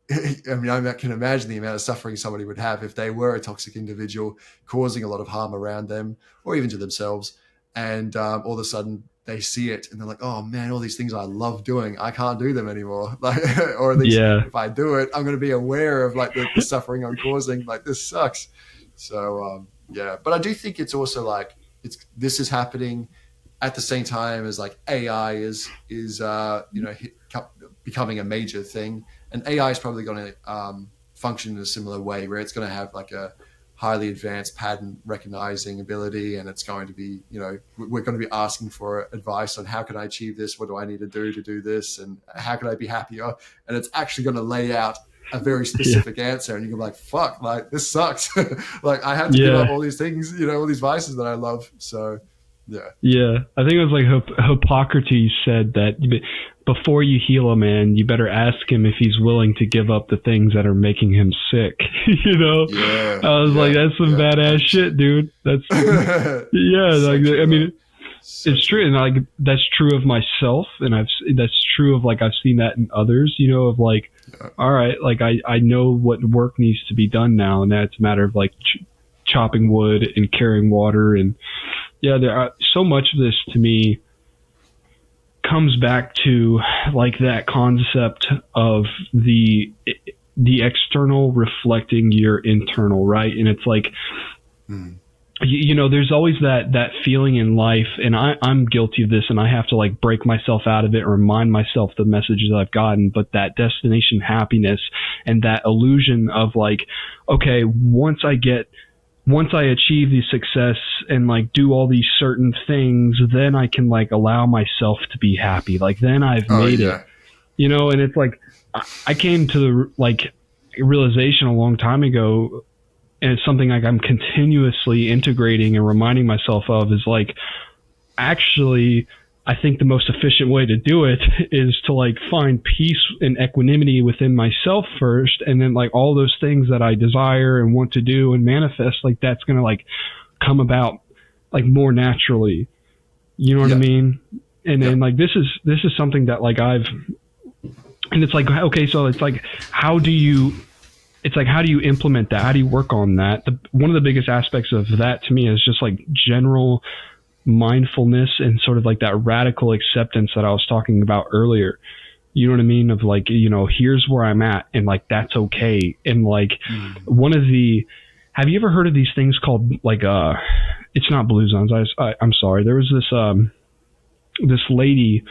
I mean, I can imagine the amount of suffering somebody would have if they were a toxic individual causing a lot of harm around them or even to themselves. And all of a sudden they see it and they're like, oh man, all these things I love doing, I can't do them anymore. Like, or at least if I do it, I'm going to be aware of like the suffering I'm causing. Like, this sucks. So but I do think it's also like, this is happening at the same time as like AI is becoming a major thing, and AI is probably going to function in a similar way, where it's going to have like a highly advanced pattern recognizing ability, and it's going to be, you know, we're going to be asking for advice on how can I achieve this, what do I need to do this, and how can I be happier, and it's actually going to lay out a very specific answer, and you can be like, fuck, like this sucks. Like, I had to give up all these things, you know, all these vices that I love. So I think it was like Hippocrates said that before you heal a man, you better ask him if he's willing to give up the things that are making him sick. You know, I was like, that's some badass shit, dude. That's like, I mean, it's true, and like that's true of myself, and that's true of like I've seen that in others. You know, of like, all right, like I know what work needs to be done now, and that's a matter of like chopping wood and carrying water, and there are so much of this to me comes back to like that concept of the external reflecting your internal, right? And it's like, you know, there's always that feeling in life, and I'm guilty of this, and I have to like break myself out of it and remind myself the messages I've gotten, but that destination happiness and that illusion of like, okay, once I achieve the success and like do all these certain things, then I can like allow myself to be happy. Like, then I've made it, you know? And it's like, I came to the like realization a long time ago, and it's something like I'm continuously integrating and reminding myself of, is like, actually, I think the most efficient way to do it is to like find peace and equanimity within myself first, and then like all those things that I desire and want to do and manifest, like that's going to like come about like more naturally. You know what I mean? And then like this is something that like and it's like, okay, so it's like, how do you implement that? How do you work on that? One of the biggest aspects of that to me is just like general mindfulness and sort of like that radical acceptance that I was talking about earlier. You know what I mean? Of like, you know, here's where I'm at, and like that's okay. And like have you ever heard of these things called like it's not blue zones. I'm sorry. There was this lady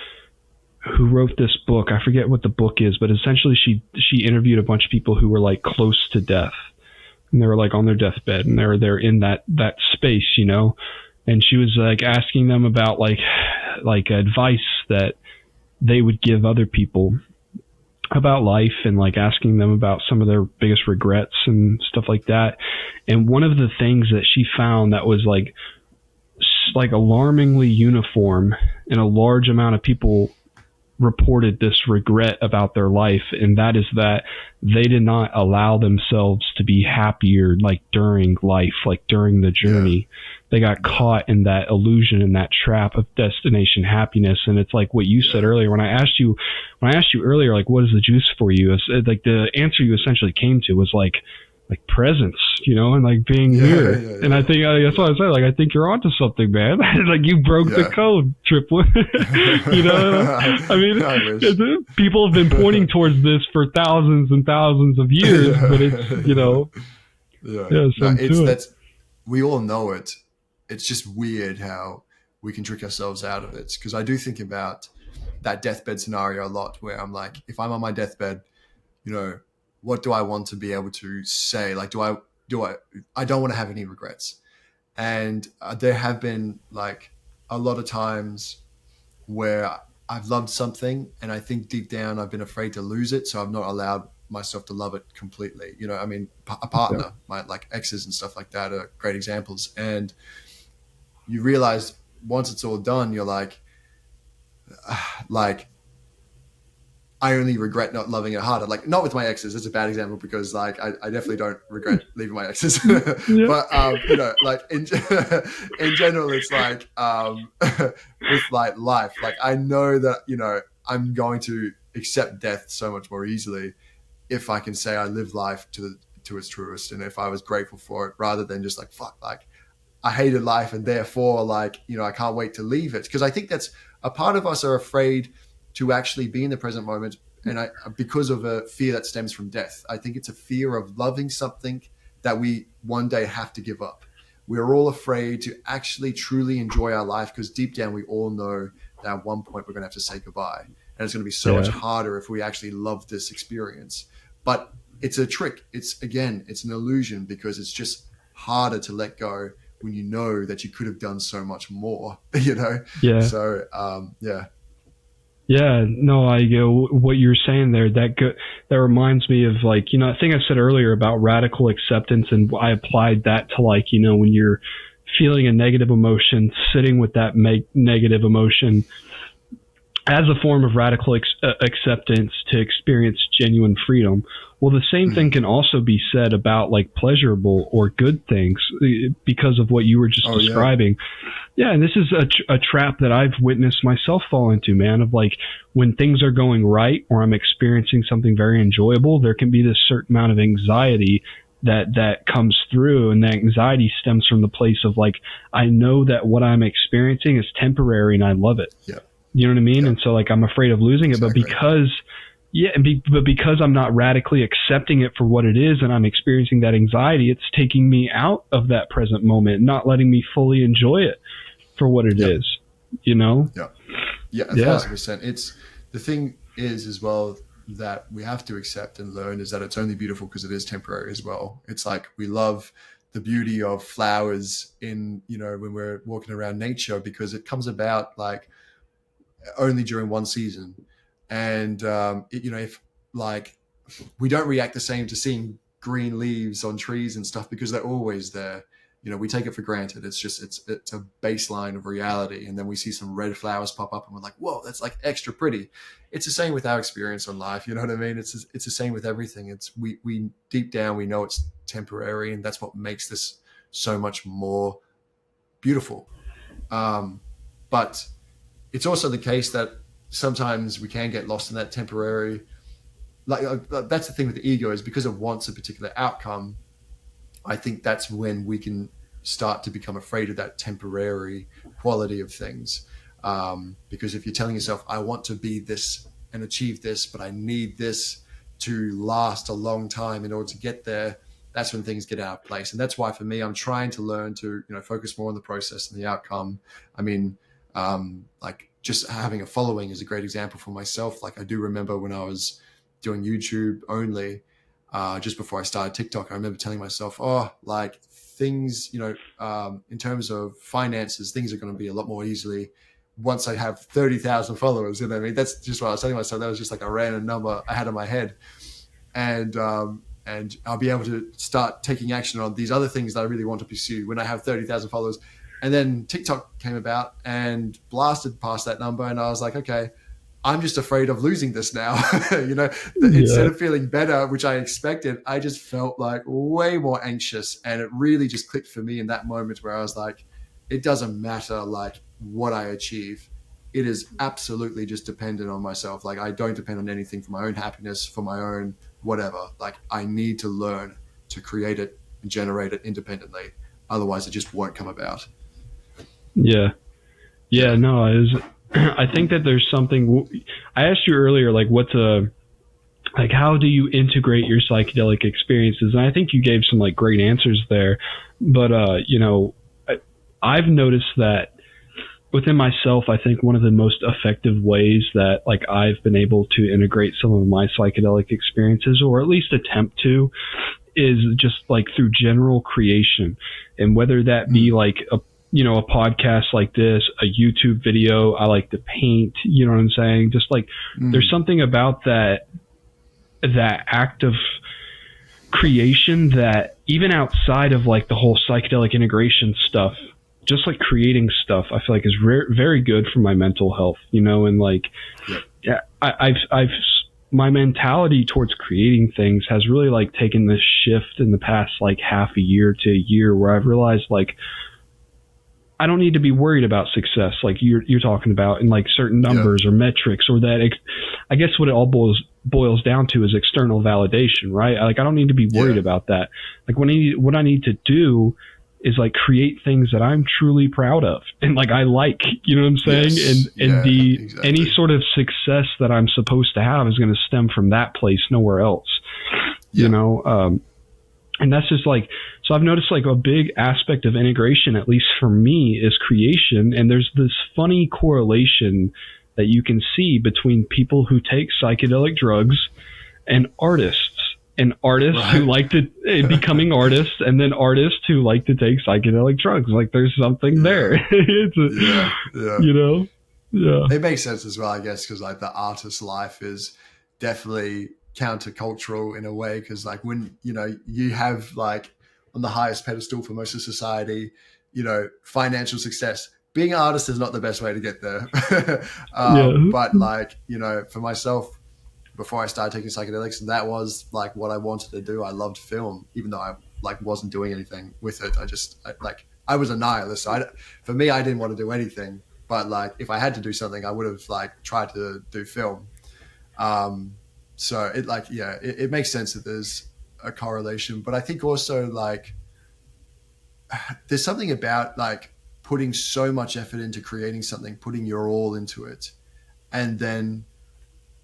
who wrote this book. I forget what the book is, but essentially she interviewed a bunch of people who were like close to death, and they were like on their deathbed, and they're in that space, you know. And she was like asking them about like advice that they would give other people about life, and like asking them about some of their biggest regrets and stuff like that. And one of the things that she found that was like alarmingly uniform, and a large amount of people reported this regret about their life, and that is that they did not allow themselves to be happier like during life, like during the journey. They got caught in that illusion and that trap of destination happiness. And it's like what you said earlier, when I asked you earlier, like, what is the juice for you? It's like the answer you essentially came to was like like presence, you know, and like being here. And I think that's why I said, like, I think you're onto something, man. Like, you broke the code, TripWhip. You know, I mean, people have been pointing towards this for thousands and thousands of years, but it's, you know, we all know it. It's just weird how we can trick ourselves out of it. Because I do think about that deathbed scenario a lot, where I'm like, if I'm on my deathbed, you know, what do I want to be able to say? Like, I don't want to have any regrets. And there have been like a lot of times where I've loved something, and I think deep down I've been afraid to lose it. So I've not allowed myself to love it completely. You know, I mean, a partner, my like exes and stuff like that are great examples. And you realize once it's all done, you're like, I only regret not loving it harder. Like, not with my exes. It's a bad example because like I definitely don't regret leaving my exes. But you know, like in general, it's like with like life. Like, I know that, you know, I'm going to accept death so much more easily if I can say I lived life to its truest, and if I was grateful for it, rather than just like, fuck, like I hated life and therefore, like, you know, I can't wait to leave it. Because I think that's a part of us are afraid to actually be in the present moment, and because of a fear that stems from death. I think it's a fear of loving something that we one day have to give up. We're all afraid to actually truly enjoy our life, because deep down we all know that at one point we're going to have to say goodbye, and it's going to be so much harder if we actually love this experience. But it's a trick. It's an illusion, because it's just harder to let go when you know that you could have done so much more, you know? So, Yeah, no, I what you're saying there. That reminds me of, like, you know, I think I said earlier about radical acceptance, and I applied that to, like, you know, when you're feeling a negative emotion, sitting with that negative emotion as a form of radical acceptance to experience genuine freedom. Well, the same thing can also be said about like pleasurable or good things, because of what you were just describing. Yeah, and this is a trap that I've witnessed myself fall into, man, of like, when things are going right or I'm experiencing something very enjoyable, there can be this certain amount of anxiety that comes through, and that anxiety stems from the place of like, I know that what I'm experiencing is temporary and I love it. Yeah. You know what I mean? And so like, I'm afraid of losing it, but because I'm not radically accepting it for what it is, and I'm experiencing that anxiety, it's taking me out of that present moment, not letting me fully enjoy it for what it is, you know? Yeah, 1,000%. It's, the thing is as well that we have to accept and learn is that it's only beautiful because it is temporary as well. It's like, we love the beauty of flowers in, you know, when we're walking around nature, because it comes about like only during one season. And, you know, if like, we don't react the same to seeing green leaves on trees and stuff, because they're always there. You know, we take it for granted. It's just, it's a baseline of reality. And then we see some red flowers pop up and we're like, whoa, that's like extra pretty. It's the same with our experience on life. You know what I mean? It's the same with everything. It's, we deep down, we know it's temporary, and that's what makes this so much more beautiful. But it's also the case that sometimes we can get lost in that temporary, like that's the thing with the ego, is because it wants a particular outcome. I think that's when we can start to become afraid of that temporary quality of things. Because if you're telling yourself, I want to be this and achieve this, but I need this to last a long time in order to get there, that's when things get out of place. And that's why for me, I'm trying to learn to, you know, focus more on the process and the outcome. I mean, like just having a following is a great example for myself. Like, I do remember when I was doing YouTube only, just before I started TikTok, I remember telling myself, like things, you know, in terms of finances, things are going to be a lot more easily once I have 30,000 followers. You know what I mean? That's just what I was telling myself. That was just like a random number I had in my head. And I'll be able to start taking action on these other things that I really want to pursue when I have 30,000 followers. And then TikTok came about and blasted past that number. And I was like, okay, I'm just afraid of losing this now. You know, instead of feeling better, which I expected, I just felt like way more anxious. And it really just clicked for me in that moment where I was like, it doesn't matter like what I achieve. It is absolutely just dependent on myself. Like, I don't depend on anything for my own happiness, for my own whatever. Like, I need to learn to create it and generate it independently. Otherwise, it just won't come about. Yeah. Yeah, no, I think that there's something, I asked you earlier, like how do you integrate your psychedelic experiences? And I think you gave some like great answers there, but, I've noticed that within myself, I think one of the most effective ways that like I've been able to integrate some of my psychedelic experiences, or at least attempt to, is just like through general creation. And whether that be like a podcast like this, a YouTube video, I like to paint, you know what I'm saying? Just like there's something about that act of creation that even outside of like the whole psychedelic integration stuff, just like creating stuff, I feel like is very good for my mental health, and like, I've my mentality towards creating things has really like taken this shift in the past like half a year to a year, where I've realized like I don't need to be worried about success, like you're talking about, in like certain numbers or metrics, or that I guess what it all boils down to is external validation, right? Like I don't need to be worried about that. Like what I need to do is like create things that I'm truly proud of, and like I like, you know what I'm saying? Exactly. Any sort of success that I'm supposed to have is going to stem from that place, nowhere else. And that's just like, so I've noticed like a big aspect of integration, at least for me, is creation. And there's this funny correlation that you can see between people who take psychedelic drugs and artists. And artists who like to becoming artists, and then artists who like to take psychedelic drugs. Like there's something there. It makes sense as well, I guess, because like the artist's life is definitely countercultural in a way. Because like when you have like on the highest pedestal for most of society, financial success. Being an artist is not the best way to get there. But like for myself, before I started taking psychedelics, and that was like what I wanted to do. I loved film, even though I like wasn't doing anything with it. I was a nihilist. So for me, I didn't want to do anything. But like if I had to do something, I would have like tried to do film. So it makes sense that there's a correlation. But I think also like there's something about like putting so much effort into creating something, putting your all into it, and then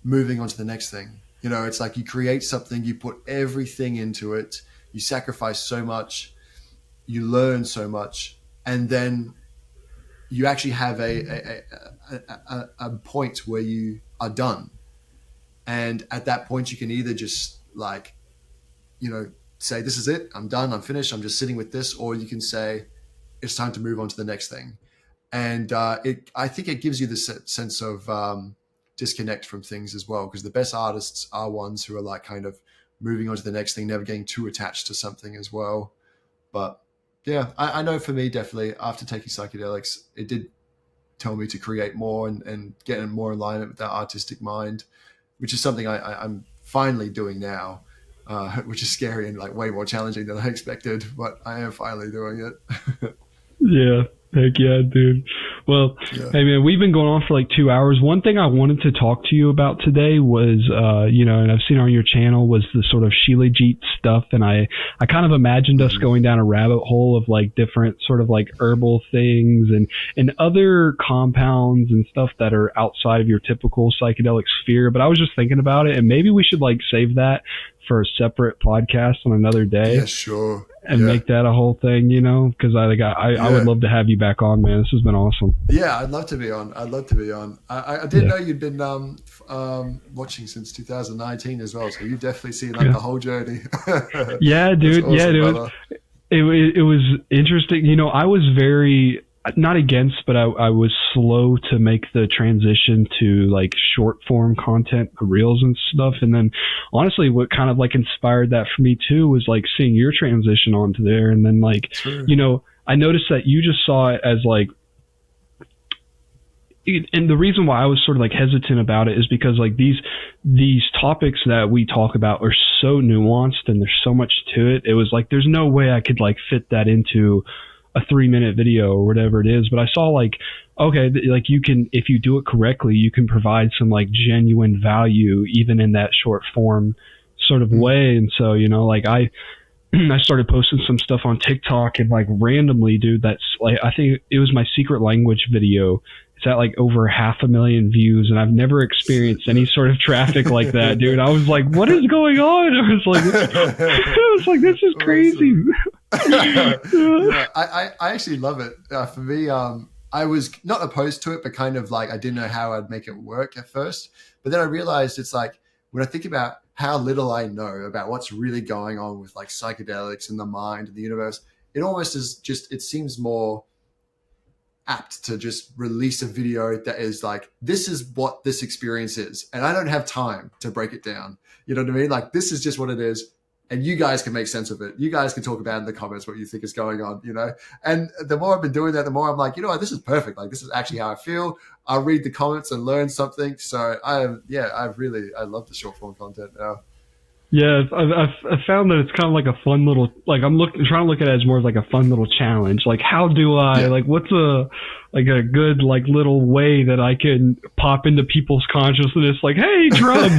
moving on to the next thing. It's like you create something, you put everything into it, you sacrifice so much, you learn so much, and then you actually have a point where you are done. And at that point, you can either just like, say, this is it, I'm done, I'm finished, I'm just sitting with this, or you can say, it's time to move on to the next thing. And I think it gives you this sense of disconnect from things as well, because the best artists are ones who are like kind of moving on to the next thing, never getting too attached to something as well. But yeah, I know for me, definitely after taking psychedelics, it did tell me to create more and get more in alignment with that artistic mind, which is something I'm finally doing now, which is scary and like way more challenging than I expected, but I am finally doing it. Yeah. Heck yeah, dude. Well, hey man, we've been going on for like 2 hours. One thing I wanted to talk to you about today was, and I've seen on your channel, was the sort of Shilajit stuff. And I kind of imagined us going down a rabbit hole of like different sort of like herbal things and other compounds and stuff that are outside of your typical psychedelic sphere. But I was just thinking about it, and maybe we should like save that for a separate podcast on another day. Yeah, sure. And make that a whole thing, because I would love to have you back on, man. This has been awesome. Yeah, I'd love to be on. I didn't know you'd been watching since 2019 as well, so you've definitely seen like the whole journey. Yeah, dude. Awesome, yeah, dude. It was interesting. I was very not against, but I was slow to make the transition to like short form content, reels and stuff. And then honestly, what kind of like inspired that for me too was like seeing your transition onto there. And then like, I noticed that you just saw it as like, and the reason why I was sort of like hesitant about it is because like these topics that we talk about are so nuanced and there's so much to it. It was like, there's no way I could like fit that into a 3-minute video or whatever it is. But I saw like, okay, like you can, if you do it correctly, you can provide some like genuine value even in that short form sort of way. And so, like I started posting some stuff on TikTok, and like randomly, dude, that's like, I think it was my secret language video. It's at like over 500,000 views, and I've never experienced any sort of traffic like that, dude. I was like, what is going on? I was like, this is crazy. Yeah, I actually love it. For me, I was not opposed to it, but kind of like I didn't know how I'd make it work at first. But then I realized it's like when I think about how little I know about what's really going on with like psychedelics and the mind and the universe, it almost is just, it seems more apt to just release a video that is like, this is what this experience is. And I don't have time to break it down. You know what I mean? Like, this is just what it is. And you guys can make sense of it. You guys can talk about in the comments what you think is going on, you know? And the more I've been doing that, the more I'm like, you know what, this is perfect. Like, this is actually how I feel. I'll read the comments and learn something. So I love the short form content now. Yeah, I've found that it's kind of like a fun little, like I'm trying to look at it as more of like a fun little challenge. Like, how do I, like, what's a good, like, little way that I can pop into people's consciousness? Like, hey, drugs,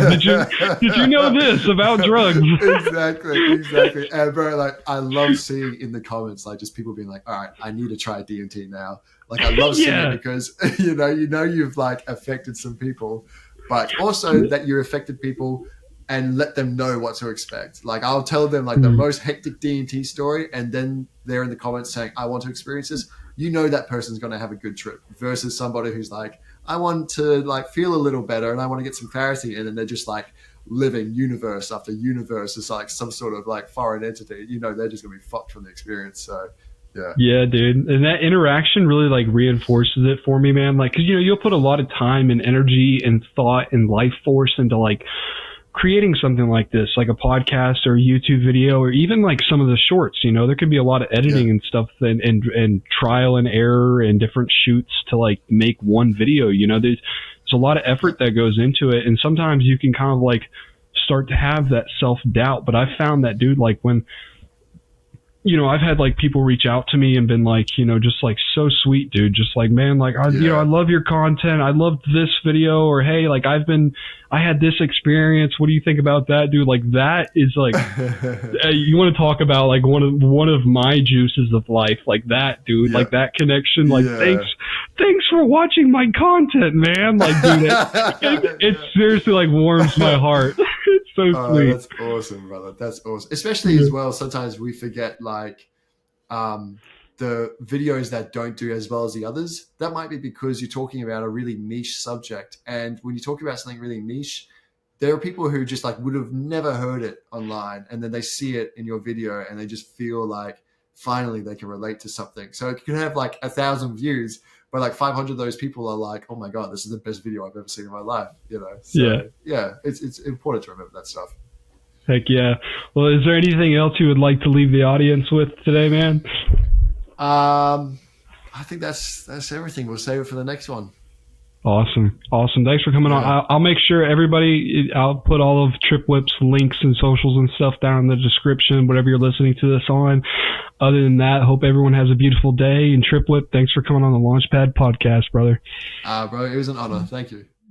did you know this about drugs? Exactly. And bro, like, I love seeing in the comments, like, just people being like, all right, I need to try DMT now. Like, I love seeing it because, you know, you've like affected some people, but also that you affected people and let them know what to expect. Like, I'll tell them like the most hectic DMT story, and then they're in the comments saying, I want to experience this. You know that person's going to have a good trip versus somebody who's like, I want to like feel a little better and I want to get some clarity in, and they're just like living universe after universe. It's like some sort of like foreign entity. You know, they're just going to be fucked from the experience. So yeah, dude. And that interaction really like reinforces it for me, man. Like, cause you know, you'll put a lot of time and energy and thought and life force into like creating something like this, like a podcast or a YouTube video, or even like some of the shorts. You know, there could be a lot of editing and stuff and trial and error and different shoots to like make one video. You know, there's a lot of effort that goes into it, and sometimes you can kind of like start to have that self-doubt. But I found that, dude, like when, you know, I've had like people reach out to me and been like, you know, just like so sweet, dude. Just like, man, like, you know, I love your content. I loved this video, or, hey, like I had this experience. What do you think about that, dude? Like, that is like, you want to talk about like one of my juices of life, like that, dude, like that connection. Like, thanks for watching my content, man. Like, dude, it seriously like warms my heart. It's so sweet. That's awesome, brother. That's awesome. Especially as well, sometimes we forget like the videos that don't do as well as the others. That might be because you're talking about a really niche subject. And when you talk about something really niche, there are people who just like would have never heard it online, and then they see it in your video and they just feel like finally they can relate to something. So it can have like 1,000 views, but like 500 of those people are like, oh my God, this is the best video I've ever seen in my life. You know? So, it's important to remember that stuff. Heck yeah. Well, is there anything else you would like to leave the audience with today, man? I think that's everything. We'll save it for the next one. Awesome. Thanks for coming on. I'll make sure I'll put all of TripWhip's links and socials and stuff down in the description, whatever you're listening to this on. Other than that, hope everyone has a beautiful day. And TripWhip, thanks for coming on the Launchpad podcast, brother. Bro, it was an honor. Thank you.